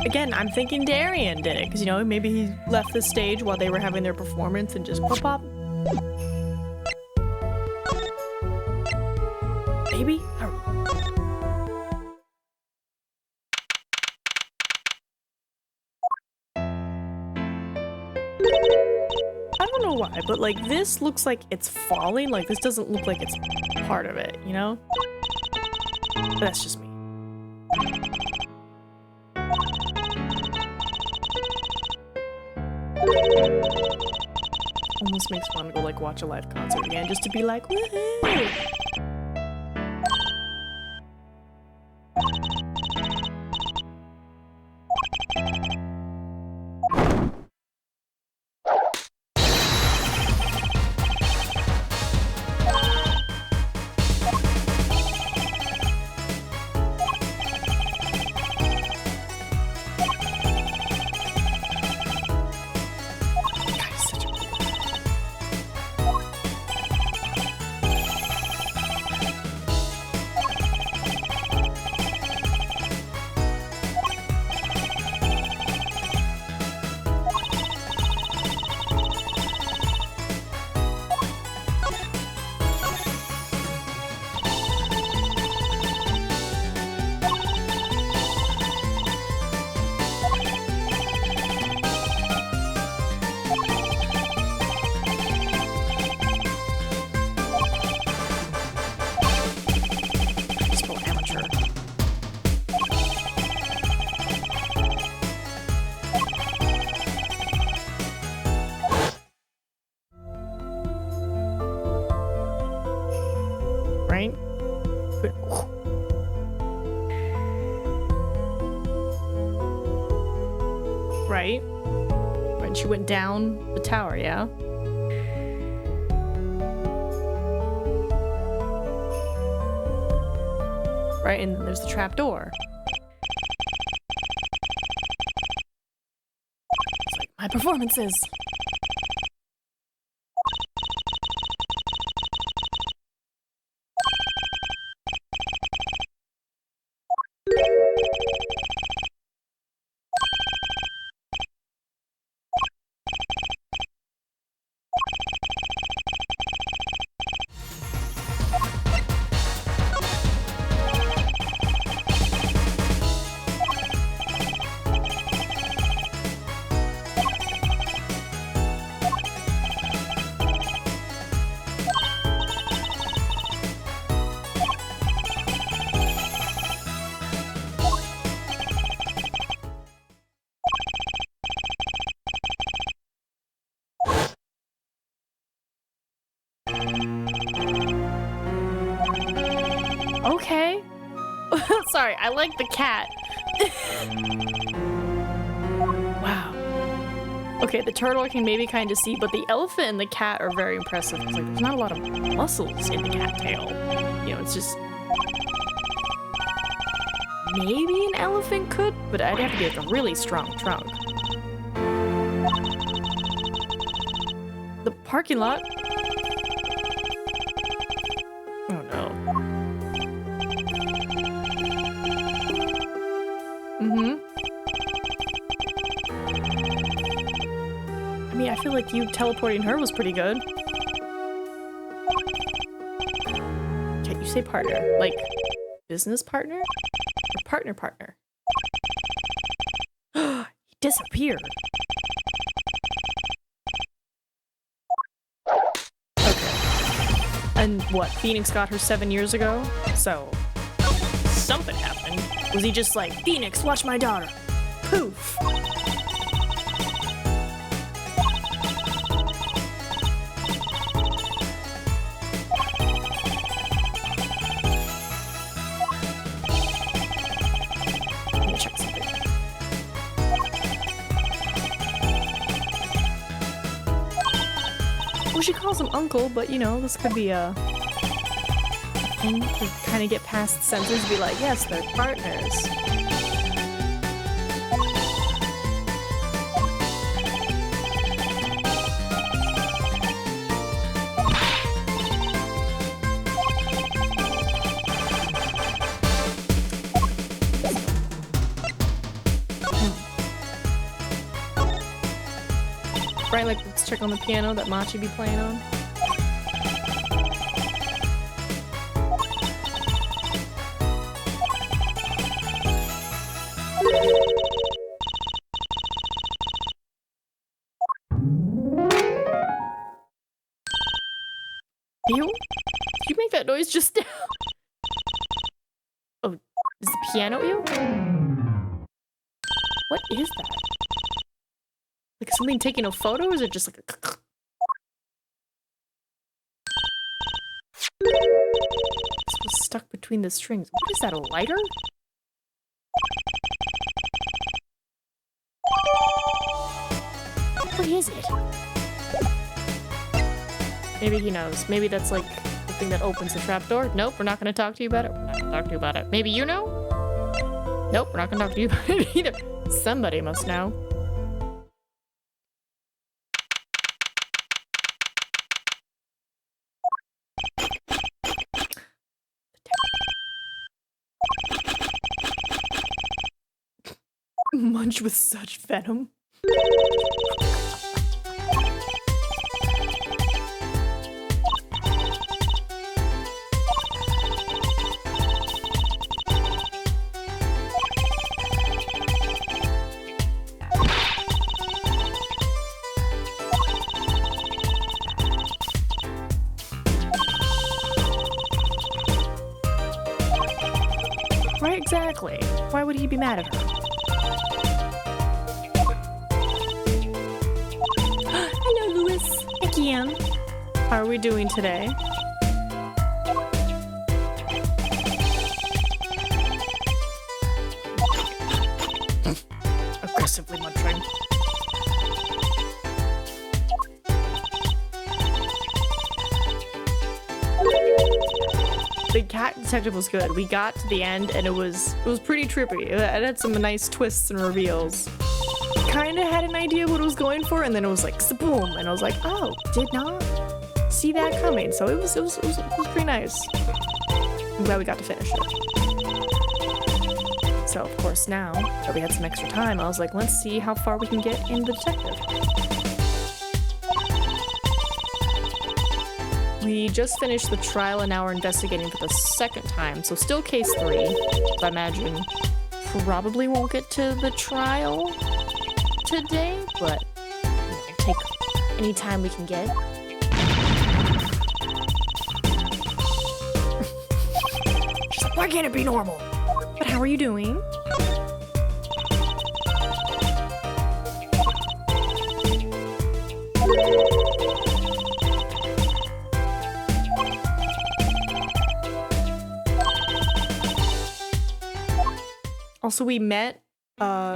again, I'm thinking Darian did it, because, you know, maybe he left the stage while they were having their performance and just pop. Maybe? I don't know why, but like this looks like it's falling. Like this doesn't look like it's part of it, you know? But that's just me. Almost makes me want to go like watch a live concert again just to be like, woohoo! Right? Right? When she went down the tower, yeah? Right, and then there's the trap door. It's like, my performances! Okay. Sorry, I like the cat. Wow. Okay, the turtle I can maybe kind of see, but the elephant and the cat are very impressive. It's like there's not a lot of muscles in the cat tail. You know, it's just... Maybe an elephant could, but I'd have to be like a really strong trunk. The parking lot? Oh no. I mean, I feel like you teleporting her was pretty good. Okay, you say partner. Like, business partner? Or partner? He disappeared. Okay. And what, Phoenix got her 7 years ago? So, something happened. Was he just like, Phoenix, watch my daughter? Poof. Let me check something. Well, she calls him uncle, but you know, this could be a thing to kind of get past the censors and be like, yes, they're partners. Right, like, let's check on the piano that Machi be playing on. Ew? Did you make that noise just now? Oh, is the piano ew? What is that? Like something taking a photo, or is it just like a... This was stuck between the strings. What is that, a lighter? What is it? Maybe he knows. Maybe that's like the thing that opens the trapdoor. Nope, we're not gonna talk to you about it. We're not gonna talk to you about it. Maybe you know? Nope, we're not gonna talk to you about it either. Somebody must know. Munch with such venom. Right, exactly. Why would he be mad at her? Hello, Louis. Again. How are we doing today? Aggressively munching. The cat detective was good. We got to the end and it was pretty trippy. It had some nice twists and reveals. Kind of had an idea what it was going for, and then it was like boom, and I was like, oh, did not see that coming. So it was pretty nice. I'm glad we got to finish it. So of course now that we had some extra time, I was like, let's see how far we can get in the detective. We just finished the trial and now we're investigating for the second time, so still case 3. I imagine probably won't get to the trial today, but we'll take any time we can get. She's like, why can't it be normal? But how are you doing? Also, we met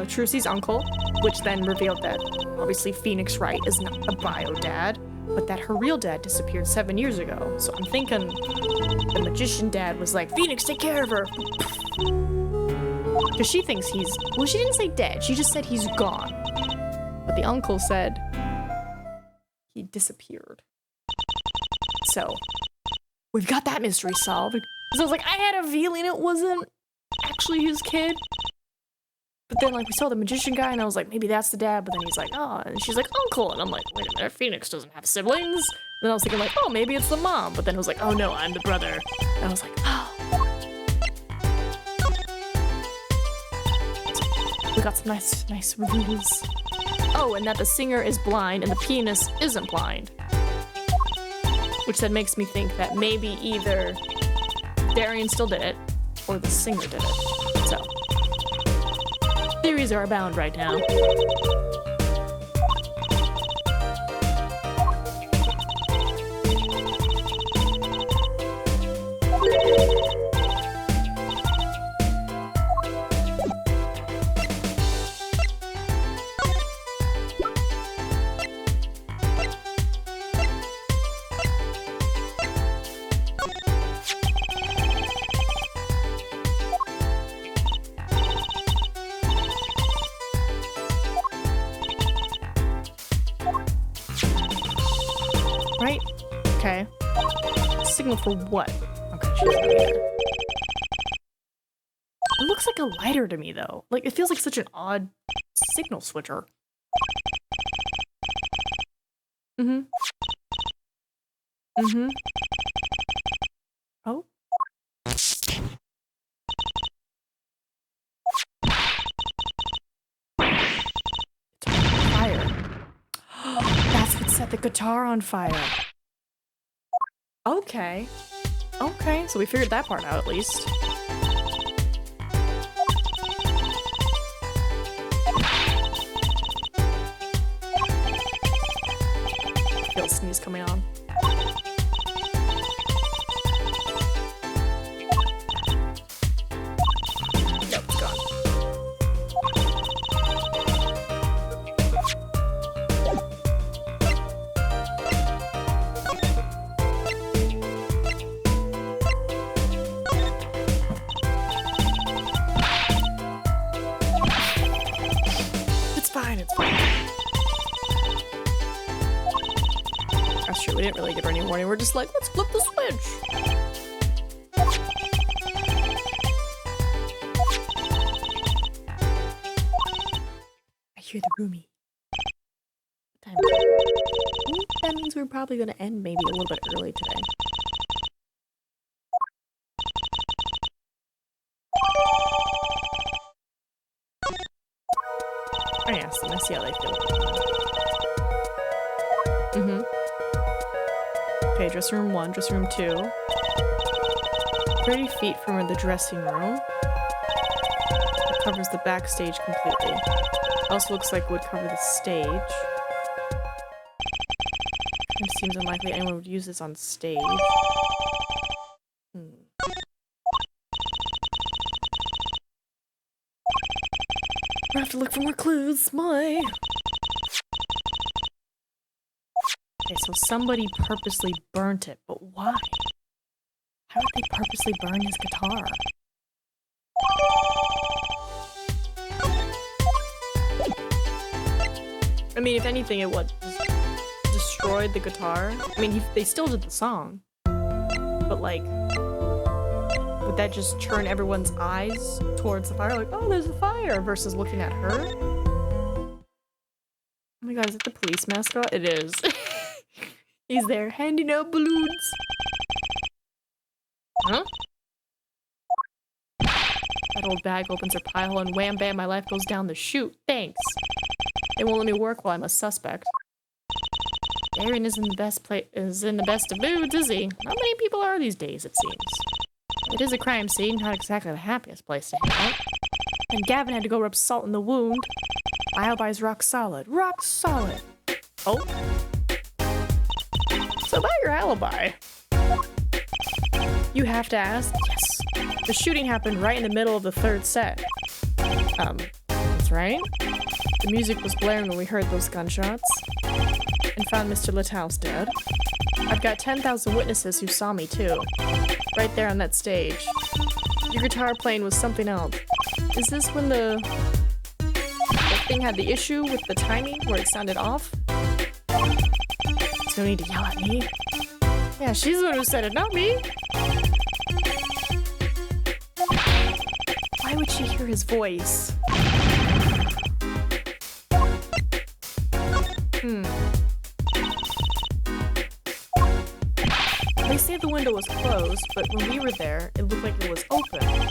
Trucy's uncle, which then revealed that obviously Phoenix Wright is not a bio dad, but that her real dad disappeared 7 years ago. So I'm thinking the magician dad was like, Phoenix, take care of her. Because she thinks he's, well, she didn't say dead, she just said he's gone. But the uncle said he disappeared. So we've got that mystery solved. So I was like, I had a feeling it wasn't actually his kid. But then, like, we saw the magician guy, and I was like, maybe that's the dad. But then he's like, oh, and she's like, uncle. And I'm like, wait a minute, Phoenix doesn't have siblings. And then I was thinking, like, oh, maybe it's the mom. But then it was like, oh no, I'm the brother. And I was like, oh. So we got some nice reviews. Oh, and that the singer is blind and the pianist isn't blind. Which then makes me think that maybe either Darian still did it, or the singer did it. So, theories are abound right now. Right? Okay. Signal for what? Okay, she doesn't know either. It looks like a lighter to me, though. Like, it feels like such an odd signal switcher. Mm-hmm. Mm-hmm. Oh. It's on fire. That's what set the guitar on fire. Okay. Okay, so we figured that part out at least. Feel sneeze coming on. Nope, it's gone. It's fine, it's fine. That's true, we didn't really give her any warning. We're just like, let's flip the switch. I hear the roomie. What time is it? That means we're probably gonna end maybe a little bit early today. I asked them, I see how they feel. Mm-hmm. Okay, dressing room 1, dressing room 2. 30 feet from the dressing room. It covers the backstage completely. Also looks like it would cover the stage. It seems unlikely anyone would use this on stage. I have to look for more clues. My. Okay, so somebody purposely burnt it, but why? How would they purposely burn his guitar? I mean, if anything, it would destroyed the guitar. I mean, they still did the song, but like, would that just turn everyone's eyes towards the fire? Like, oh, there's a fire, versus looking at her. Oh my god, is it the police mascot? It is. He's there handing out balloons. Huh? That old bag opens her pie hole and wham bam, my life goes down the chute. Thanks. They won't let me work while I'm a suspect. Aaron is in the best of moods, is he? Not many people are these days, it seems. It is a crime scene, not exactly the happiest place to hang out. And Gavin had to go rub salt in the wound. My alibi's rock solid. Rock solid! Oh? So about your alibi. You have to ask? Yes. The shooting happened right in the middle of the third set. That's right. The music was blaring when we heard those gunshots. And found Mr. Littau's dead. I've got 10,000 witnesses who saw me too. Right there on that stage. Your guitar playing was something else. Is this when the thing had the issue with the timing where it sounded off? There's no need to yell at me. Yeah, she's the one who said it, not me. Why would she hear his voice? They say the window was closed, but when we were there, it looked like it was open.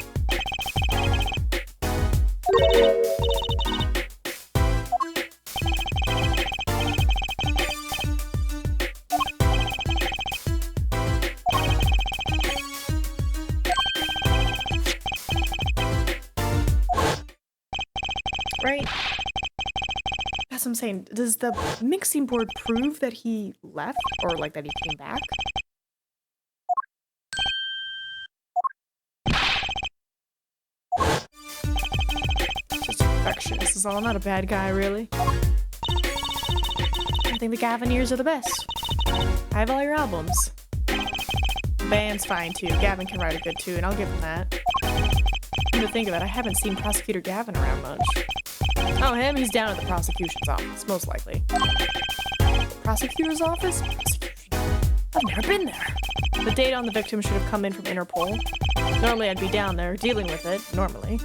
Right? That's what I'm saying. Does the mixing board prove that he left? Or like that he came back? Just a perfectionist is all. I'm not a bad guy, really. I think the Gavin ears are the best. I have all your albums. The band's fine too. Gavin can write a good tune, I'll give him that. Come to think of it, I haven't seen Prosecutor Gavin around much. Oh, him? He's down at the prosecution's office, most likely. The prosecutor's office? I've never been there. The data on the victim should have come in from Interpol. Normally I'd be down there, dealing with it, normally.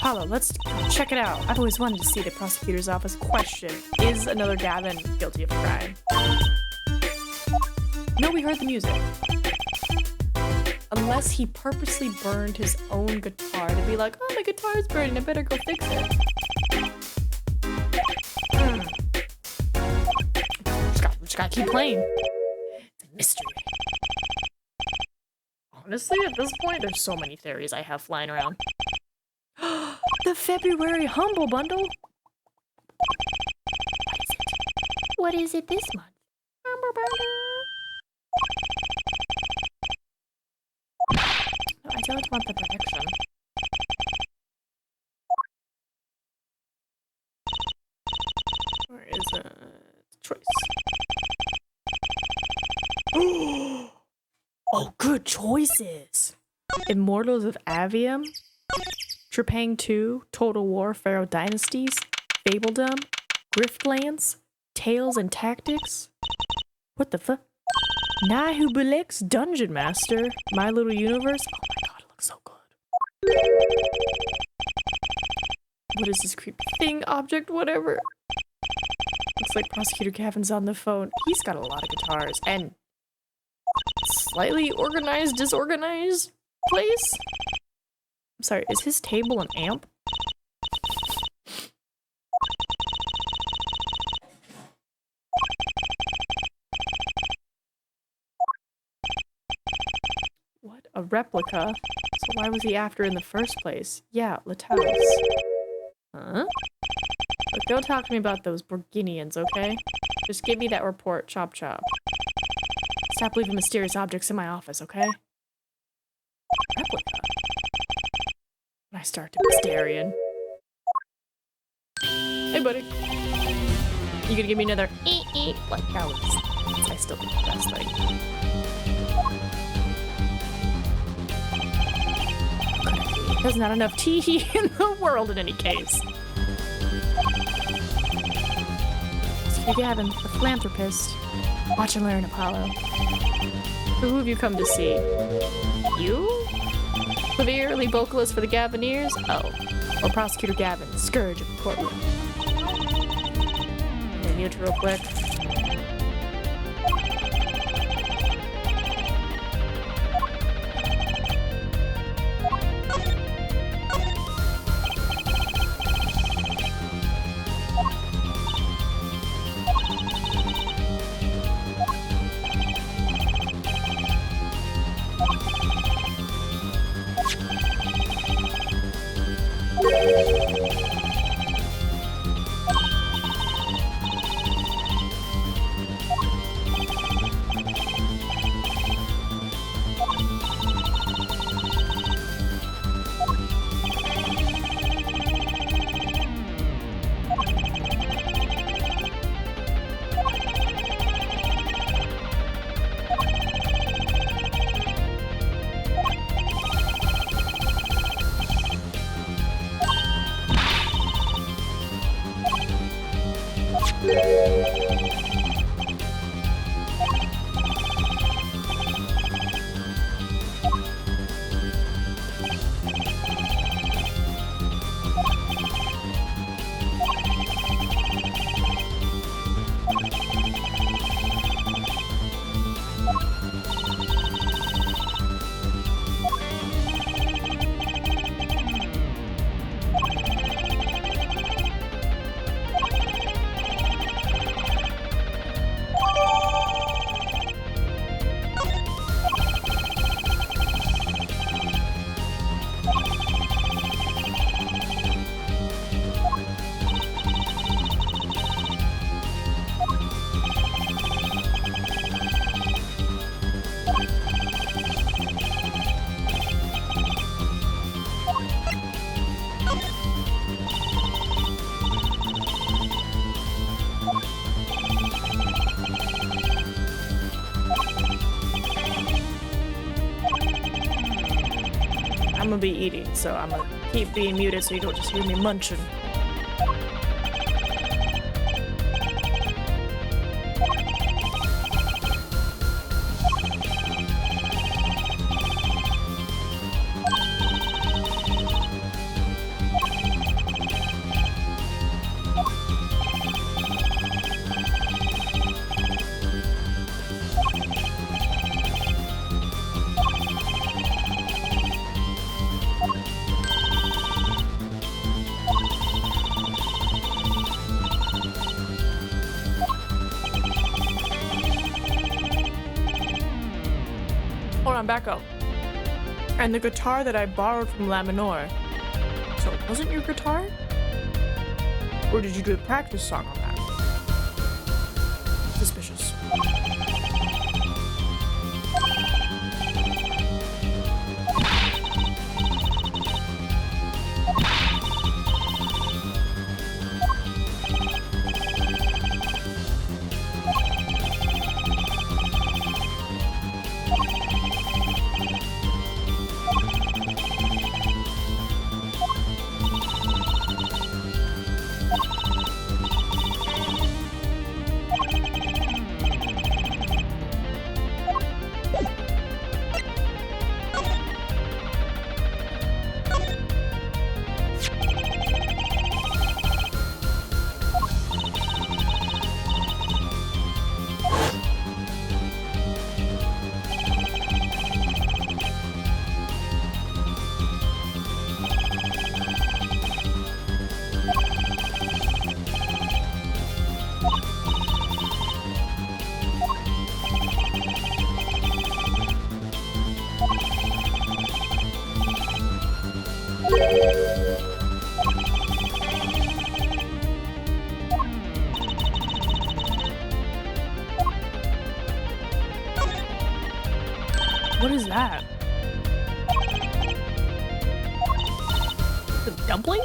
Apollo, let's check it out. I've always wanted to see the prosecutor's office. Question: is another Gavin guilty of a crime? No, we heard the music. Unless he purposely burned his own guitar to be like, oh, my guitar's burning, I better go fix it. Just gotta keep playing. It's a mystery. Honestly, at this point, there's so many theories I have flying around. The February Humble Bundle? What is it this month? Humble Bundle. No, I don't want the direction. Where is it? Choice. Oh, good choices! Immortals of Avium, Trepang 2, Total War, Pharaoh Dynasties, Fabledom, Griftlands, Tales and Tactics. What the fuck? Nahubulix Dungeon Master, My Little Universe. Oh my god, it looks so good. What is this creepy thing? Object, whatever. Looks like Prosecutor Gavin's on the phone. He's got a lot of guitars and slightly organized, disorganized place? I'm sorry, is his table an amp? What? A replica? So why was he after in the first place? Yeah, Lataus. Huh? Look, don't talk to me about those Borginians, okay? Just give me that report, chop chop. Stop leaving mysterious objects in my office, okay? Replica. When I start to be Starian. Hey, buddy. You gonna give me another ee-ee? Like, that was... I still think the best thing. There's not enough tea in the world in any case. Mr. Gavin, the philanthropist. Watch and learn, Apollo. So who have you come to see? You? Severely vocalist for the Gavineers? Oh. Or Prosecutor Gavin, scourge of the courtroom. I'm gonna mute real quick. I'm gonna be eating, so I'm gonna keep being muted so you don't just hear me munching. Hold on, back up. And the guitar that I borrowed from La Minor. So it wasn't your guitar? Or did you do a practice song on that? Suspicious. What is that? The dumpling?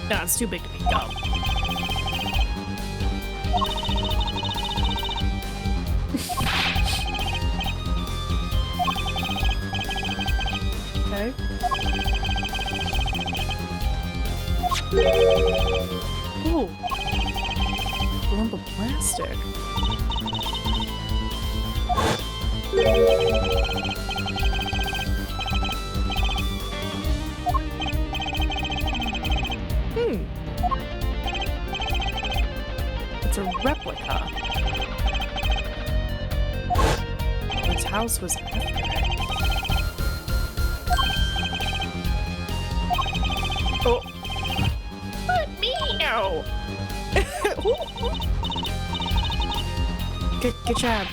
Nah, it's too big to be dumb. Okay. Ooh. A lump of plastic. It's a replica. Its house was after it. Oh. Let me know. Good job.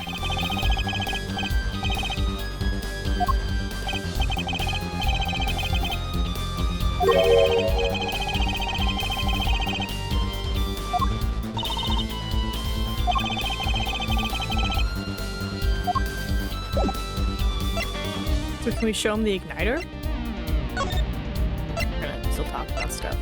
So can we show him the igniter? We're gonna still talk about stuff.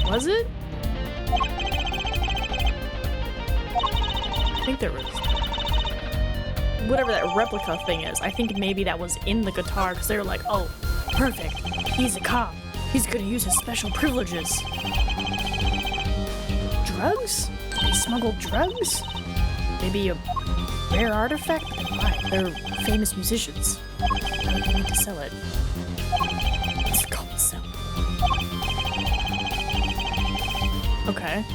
Was it? I think there was... whatever that replica thing is, I think maybe that was in the guitar because they were like, oh, perfect. He's a cop. He's gonna use his special privileges. Drugs? They smuggled drugs? Maybe a rare artifact? Why? They're famous musicians. Why would they need to sell it? It's called sell. Okay.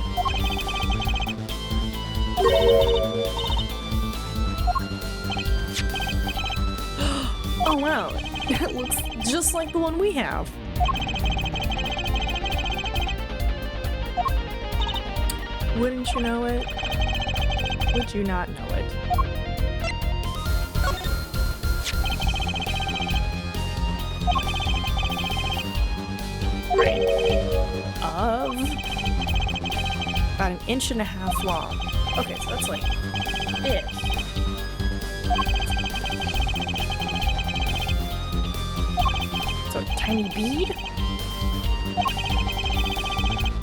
Oh wow, it looks just like the one we have. Wouldn't you know it? Would you not know it? Right. Of about 1.5 inches long. Okay, so that's like it. So a tiny bead?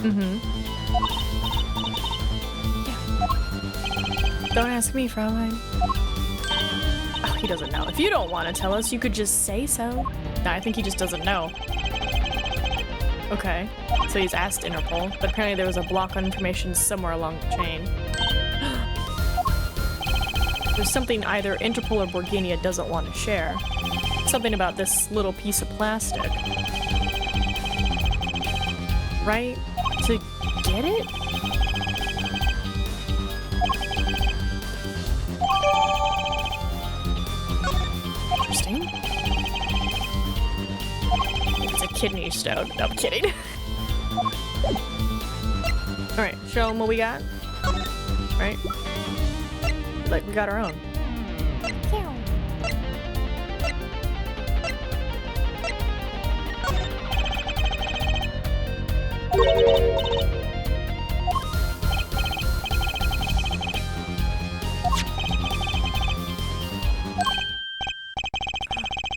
Mm-hmm. Yeah. Don't ask me, Fraulein. Oh, he doesn't know. If you don't want to tell us, you could just say so. No, I think he just doesn't know. Okay. So he's asked Interpol, but apparently there was a block on information somewhere along the chain. There's something either Interpol or Borginia doesn't want to share. Something about this little piece of plastic. Right? To get it? Interesting. It's a kidney stone. No, I'm kidding. Alright, show them what we got. Right? Like, we got our own.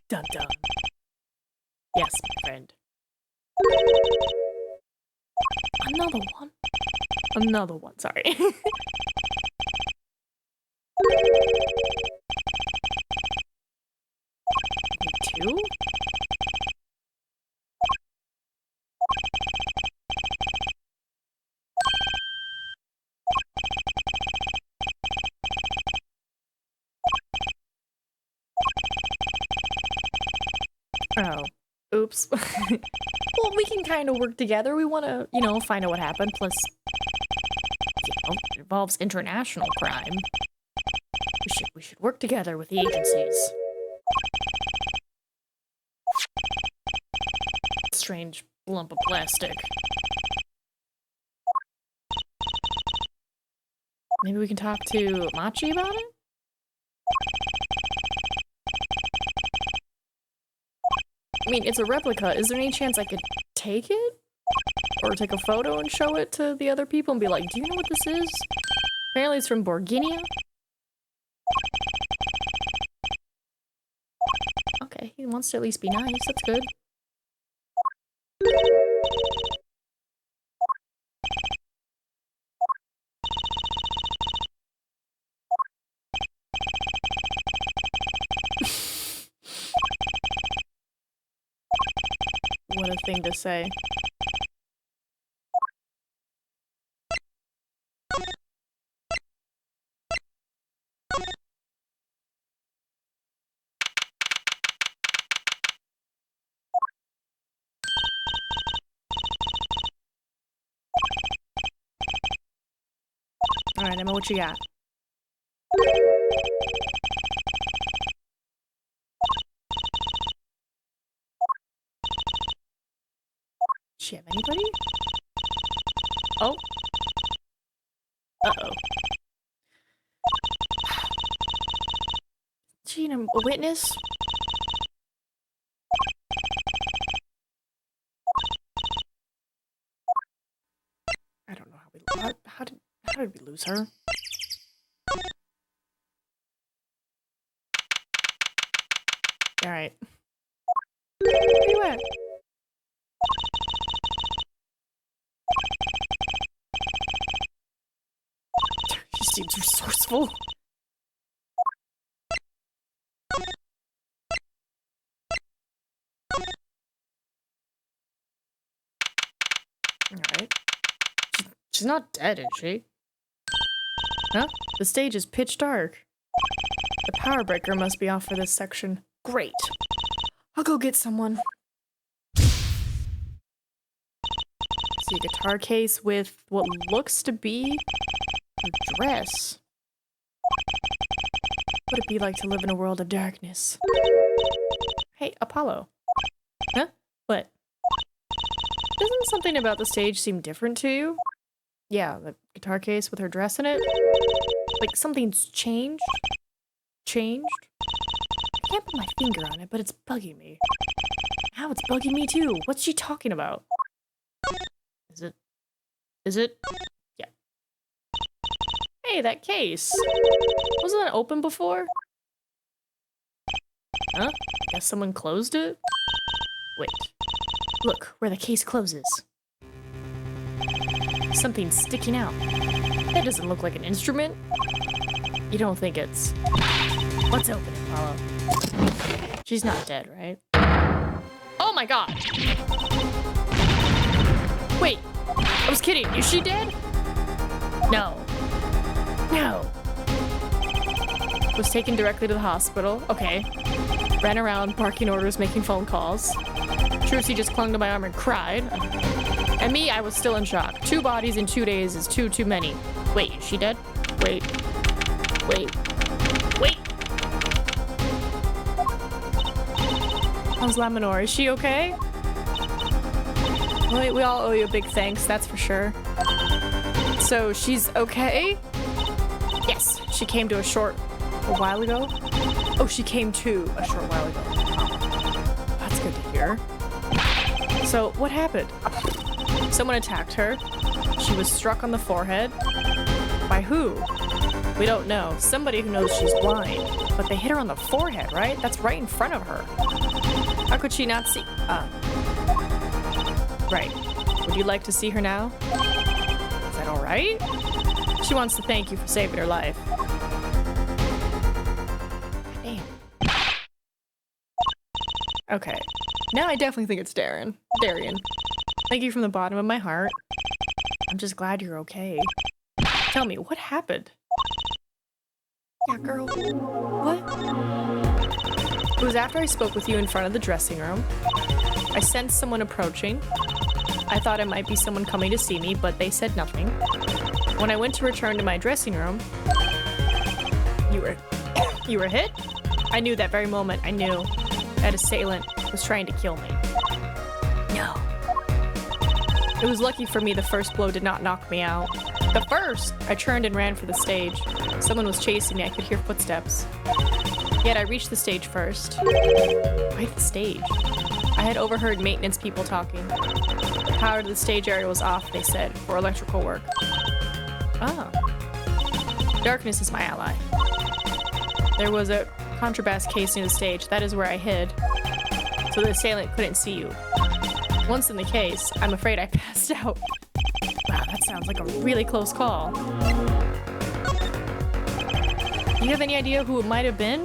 Dun dun. Yes, my friend. Another one? Another one, sorry. Two? Oh. Oops. Well, we can kind of work together. We want to, you know, find out what happened. Plus, you know, it involves international crime. We should work together with the agencies. Strange lump of plastic. Maybe we can talk to Machi about it? I mean, it's a replica. Is there any chance I could take it? Or take a photo and show it to the other people and be like, do you know what this is? Apparently it's from Borginia. Okay, he wants to at least be nice. That's good. What a thing to say. Alright, Emma, what you got? Does she have anybody? Oh. Uh-oh. She a witness? I don't know how did we lose her? Alright. Where you at? She seems resourceful. Alright. She's not dead, is she? Huh? The stage is pitch dark. The power breaker must be off for this section. Great. I'll go get someone. See a guitar case with what looks to be a dress. What would it be like to live in a world of darkness? Hey, Apollo. Huh? What? Doesn't something about the stage seem different to you? Yeah, the guitar case with her dress in it. Like something's changed? Changed? I can't put my finger on it, but it's bugging me. How it's bugging me too. What's she talking about? Is it? Yeah. Hey, that case. Wasn't that open before? Huh? I guess someone closed it? Wait. Look, where the case closes. Something's sticking out. That doesn't look like an instrument. You don't think it's... Let's open it, Apollo. She's not dead, right? Oh my god! Just kidding. Is she dead? No. No. Was taken directly to the hospital. Okay. Ran around, barking orders, making phone calls. Trucy just clung to my arm and cried. And me, I was still in shock. 2 bodies in 2 days is too many. Wait, is she dead? Wait. How's Laminor? Is she okay? Wait, we all owe you a big thanks, that's for sure. So, she's okay? Yes, she came to a while ago? Oh, she came to a short while ago. That's good to hear. So, what happened? Someone attacked her. She was struck on the forehead. By who? We don't know. Somebody who knows she's blind. But they hit her on the forehead, right? That's right in front of her. How could she not see? Right. Would you like to see her now? Is that all right? She wants to thank you for saving her life. Damn. Okay. Now I definitely think it's Darian. Thank you from the bottom of my heart. I'm just glad you're okay. Tell me, what happened? Yeah, girl. What? It was after I spoke with you in front of the dressing room. I sensed someone approaching. I thought it might be someone coming to see me, but they said nothing. When I went to return to my dressing room, you were hit? I knew that very moment. I knew that assailant was trying to kill me. No. It was lucky for me the first blow did not knock me out. The first! I turned and ran for the stage. Someone was chasing me. I could hear footsteps. Yet I reached the stage first. Why the stage? I had overheard maintenance people talking. The power to the stage area was off, they said, for electrical work. Ah. Darkness is my ally. There was a contrabass case near the stage. That is where I hid, so the assailant couldn't see you. Once in the case, I'm afraid I passed out. Wow, that sounds like a really close call. Do you have any idea who it might have been?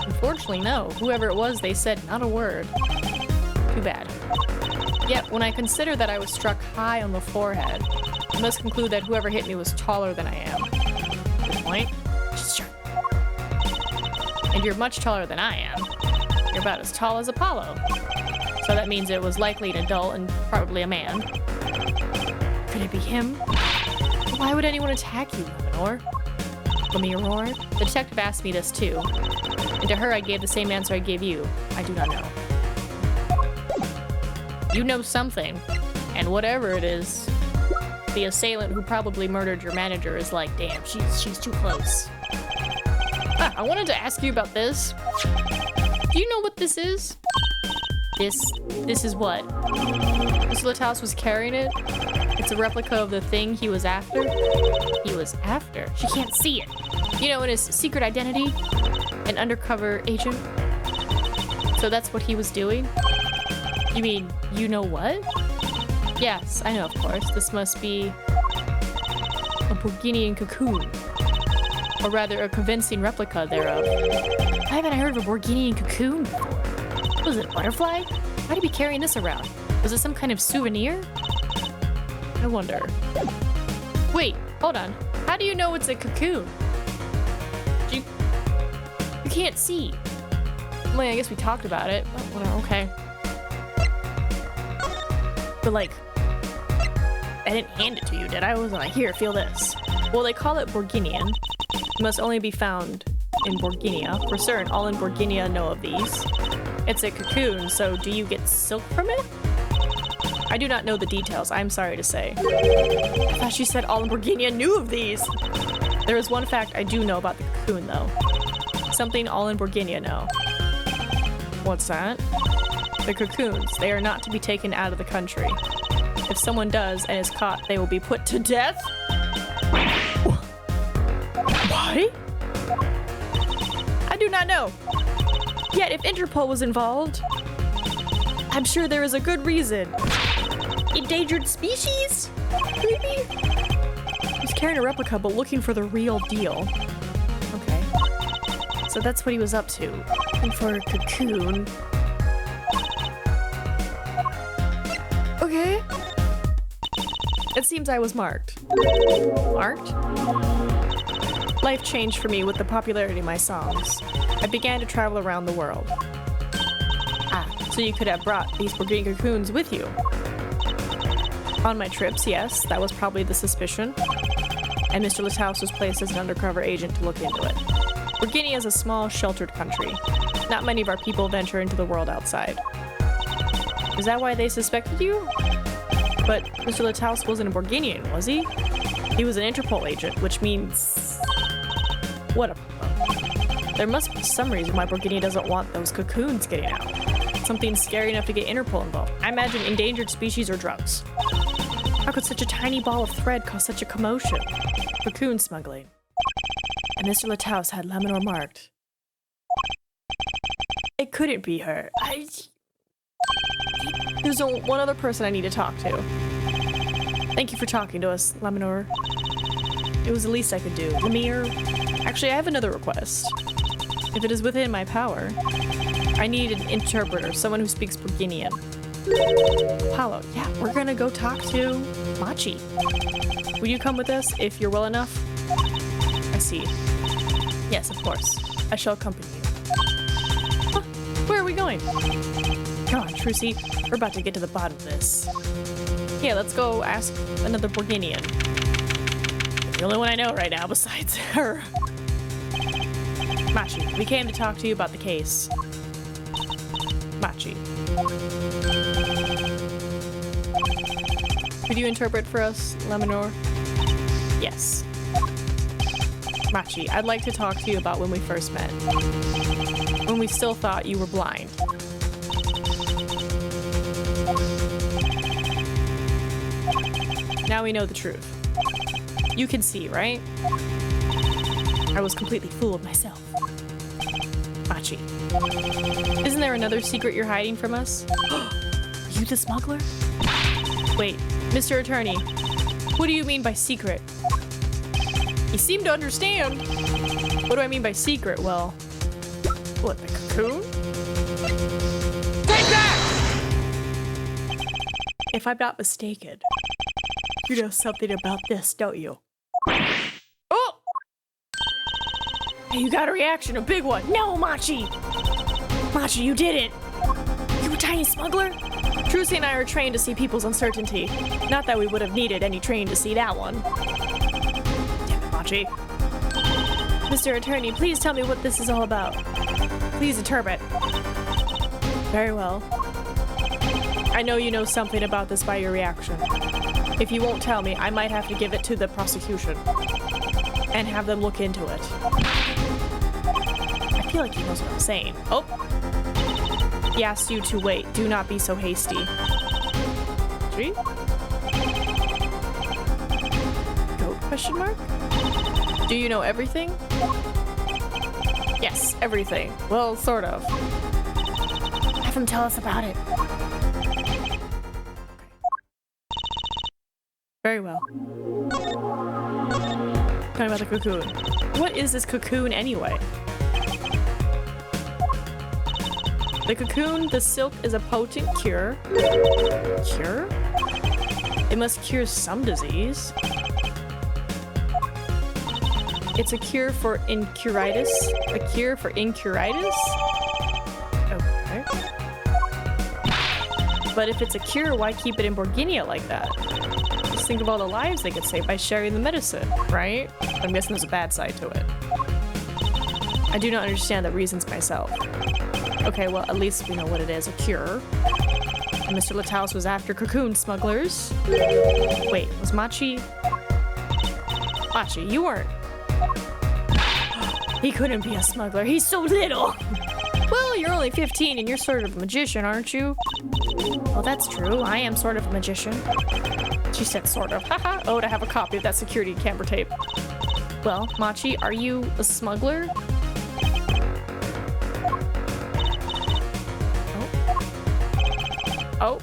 Unfortunately, no. Whoever it was, they said not a word. Too bad. Yet, when I consider that I was struck high on the forehead, I must conclude that whoever hit me was taller than I am. Good point. Sure. And you're much taller than I am. You're about as tall as Apollo. So that means it was likely an adult and probably a man. Could it be him? Why would anyone attack you, Laminor? The detective asked me this too. And to her I gave the same answer I gave you. I do not know. You know something. And whatever it is, the assailant who probably murdered your manager is like, damn, she's too close. I wanted to ask you about this. Do you know what this is? This is what? Mr. Latas was carrying it? It's a replica of the thing he was after? He was after? She can't see it. You know, in his secret identity? An undercover agent? So that's what he was doing? You mean, you know what? Yes, I know, of course. This must be a Borginian cocoon. Or rather, a convincing replica thereof. Why haven't I heard of a Borginian cocoon before? Was it a butterfly? Why'd he be carrying this around? Was it some kind of souvenir? I wonder. Wait, hold on. How do you know it's a cocoon? You can't see. Well, I guess we talked about it, but whatever, okay. But like, I didn't hand it to you, did I? Was like, here, feel this. Well, they call it Borginian. It must only be found in Borginia. For certain, all in Borginia know of these. It's a cocoon, so do you get silk from it? I do not know the details, I'm sorry to say. I thought she said all in Borginia knew of these. There is one fact I do know about the cocoon, though. Something all in Borginia know. What's that? The cocoons. They are not to be taken out of the country. If someone does and is caught, they will be put to death? What? I do not know. Yet, if Interpol was involved, I'm sure there is a good reason. Endangered species? Maybe? He's carrying a replica, but looking for the real deal. Okay. So that's what he was up to. Looking for a cocoon. Okay. It seems I was marked. Marked? Life changed for me with the popularity of my songs. I began to travel around the world. Ah, so you could have brought these Borgini cocoons with you. On my trips, yes, that was probably the suspicion. And Mr. Lataus was placed as an undercover agent to look into it. Borgini is a small, sheltered country. Not many of our people venture into the world outside. Is that why they suspected you? But Mr. Lataus wasn't a Borginian, was he? He was an Interpol agent, which means... What a... There must be some reason why Borgini doesn't want those cocoons getting out. Something scary enough to get Interpol involved. I imagine endangered species or drugs. How could such a tiny ball of thread cause such a commotion? Cocoon smuggling. And Mr. Lataus had Laminor marked. It couldn't be her. There's one other person I need to talk to. Thank you for talking to us, Laminor. It was the least I could do. Lemire. Actually, I have another request. If it is within my power, I need an interpreter, someone who speaks Borginian. Apollo, yeah, we're gonna go talk to Machi. Will you come with us if you're well enough? I see. Yes, of course. I shall accompany you. Huh, where are we going? Come on, Trucy. We're about to get to the bottom of this. Yeah, let's go ask another Borginian. The only one I know right now besides her. Machi, we came to talk to you about the case. Machi. Could you interpret for us, Laminor? Yes. Machi, I'd like to talk to you about when we first met. When we still thought you were blind. Now we know the truth. You can see, right? I was completely fooled myself. Machi. Isn't there another secret you're hiding from us? You the smuggler? Wait, Mr. Attorney, what do you mean by secret? You seem to understand. What do I mean by secret? Well, what, the cocoon? Take that! If I'm not mistaken, you know something about this, don't you? Oh! Hey, you got a reaction, a big one. No, Machi! Machi, you didn't! You a tiny smuggler? Trucy and I are trained to see people's uncertainty. Not that we would have needed any training to see that one. Damn it, Machi. Mr. Attorney, please tell me what this is all about. Please interpret. Very well. I know you know something about this by your reaction. If you won't tell me, I might have to give it to the prosecution and have them look into it. I feel like he knows what I'm saying. Oh! He asked you to wait. Do not be so hasty. Tree? Goat? Question mark? Do you know everything? Yes, everything. Well, sort of. Have him tell us about it. Very well. Talking about the cocoon. What is this cocoon anyway? The cocoon, the silk, is a potent cure. Cure? It must cure some disease. It's a cure for incuritis. A cure for incuritis? Okay. But if it's a cure, why keep it in Borginia like that? Just think of all the lives they could save by sharing the medicine, right? I'm guessing there's a bad side to it. I do not understand the reasons myself. Okay, well, at least we know what it is, a cure. And Mr. Lataus was after cocoon smugglers. Wait, was Machi? Machi, you weren't. He couldn't be a smuggler, he's so little! Well, you're only 15 and you're sort of a magician, aren't you? Well, that's true, I am sort of a magician. She said sort of, haha. Oh, to have a copy of that security camera tape. Well, Machi, are you a smuggler? Oh.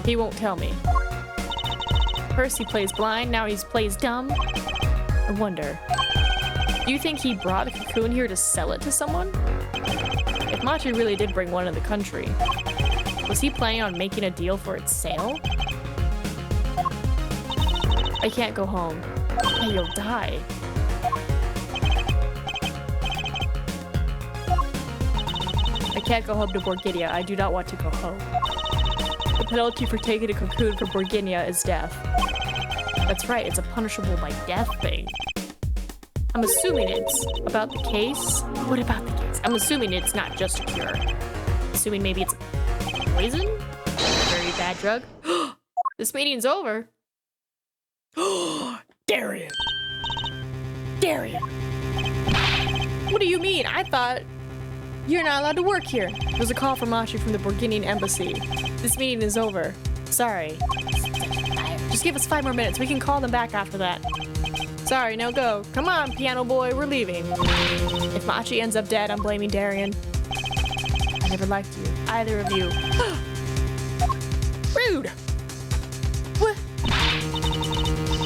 He won't tell me. First he plays blind, now he plays dumb. I wonder. Do you think he brought a cocoon here to sell it to someone? If Machi really did bring one in the country, was he planning on making a deal for its sale? I can't go home. Hey, you'll die. I can't go home to Borginia. I do not want to go home. The penalty for taking a cocoon from Borginia is death. That's right, it's a punishable by death thing. I'm assuming it's about the case. What about the case? I'm assuming it's not just a cure. Assuming maybe it's poison? A very bad drug? This meeting's over. Darian! Darian! What do you mean? I thought you're not allowed to work here. There's a call from Machi from the Borginian embassy. This meeting is over. Sorry. Just give us 5 more minutes. We can call them back after that. Sorry, no go. Come on, piano boy, we're leaving. If Machi ends up dead, I'm blaming Darian. I never liked you. Either of you. Rude! What?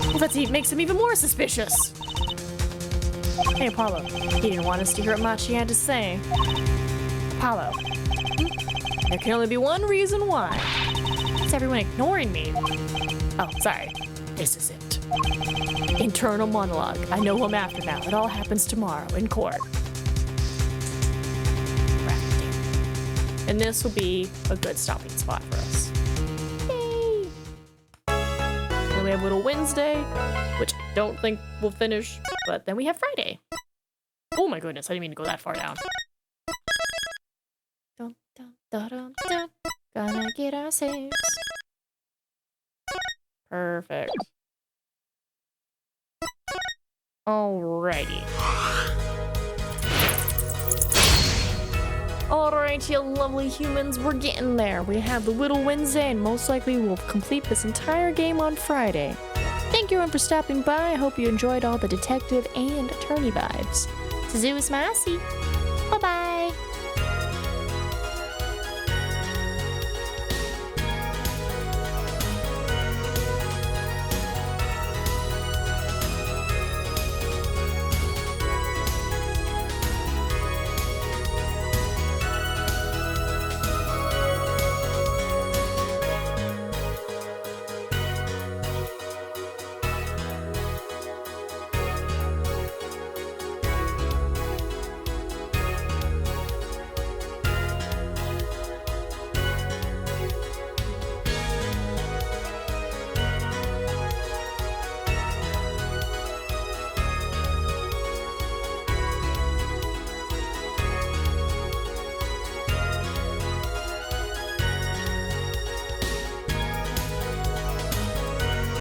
Well, that makes him even more suspicious. Hey, Apollo. He didn't want us to hear what Machi had to say. Apollo. There can only be one reason why. It's everyone ignoring me. Oh, sorry. This is it. Internal monologue. I know who I'm after now. It all happens tomorrow in court. And this will be a good stopping spot for us. Yay! Then we have Little Wednesday, which I don't think we'll finish, but then we have Friday. Oh my goodness, I didn't mean to go that far down. Dun, dun, dun, dun, dun. Gonna get our saves. Perfect. Alrighty. Alright, you lovely humans, we're getting there. We have the Little Wednesday, and most likely we'll complete this entire game on Friday. Thank you everyone for stopping by. I hope you enjoyed all the detective and attorney vibes. Suzu is Massey. Bye-bye.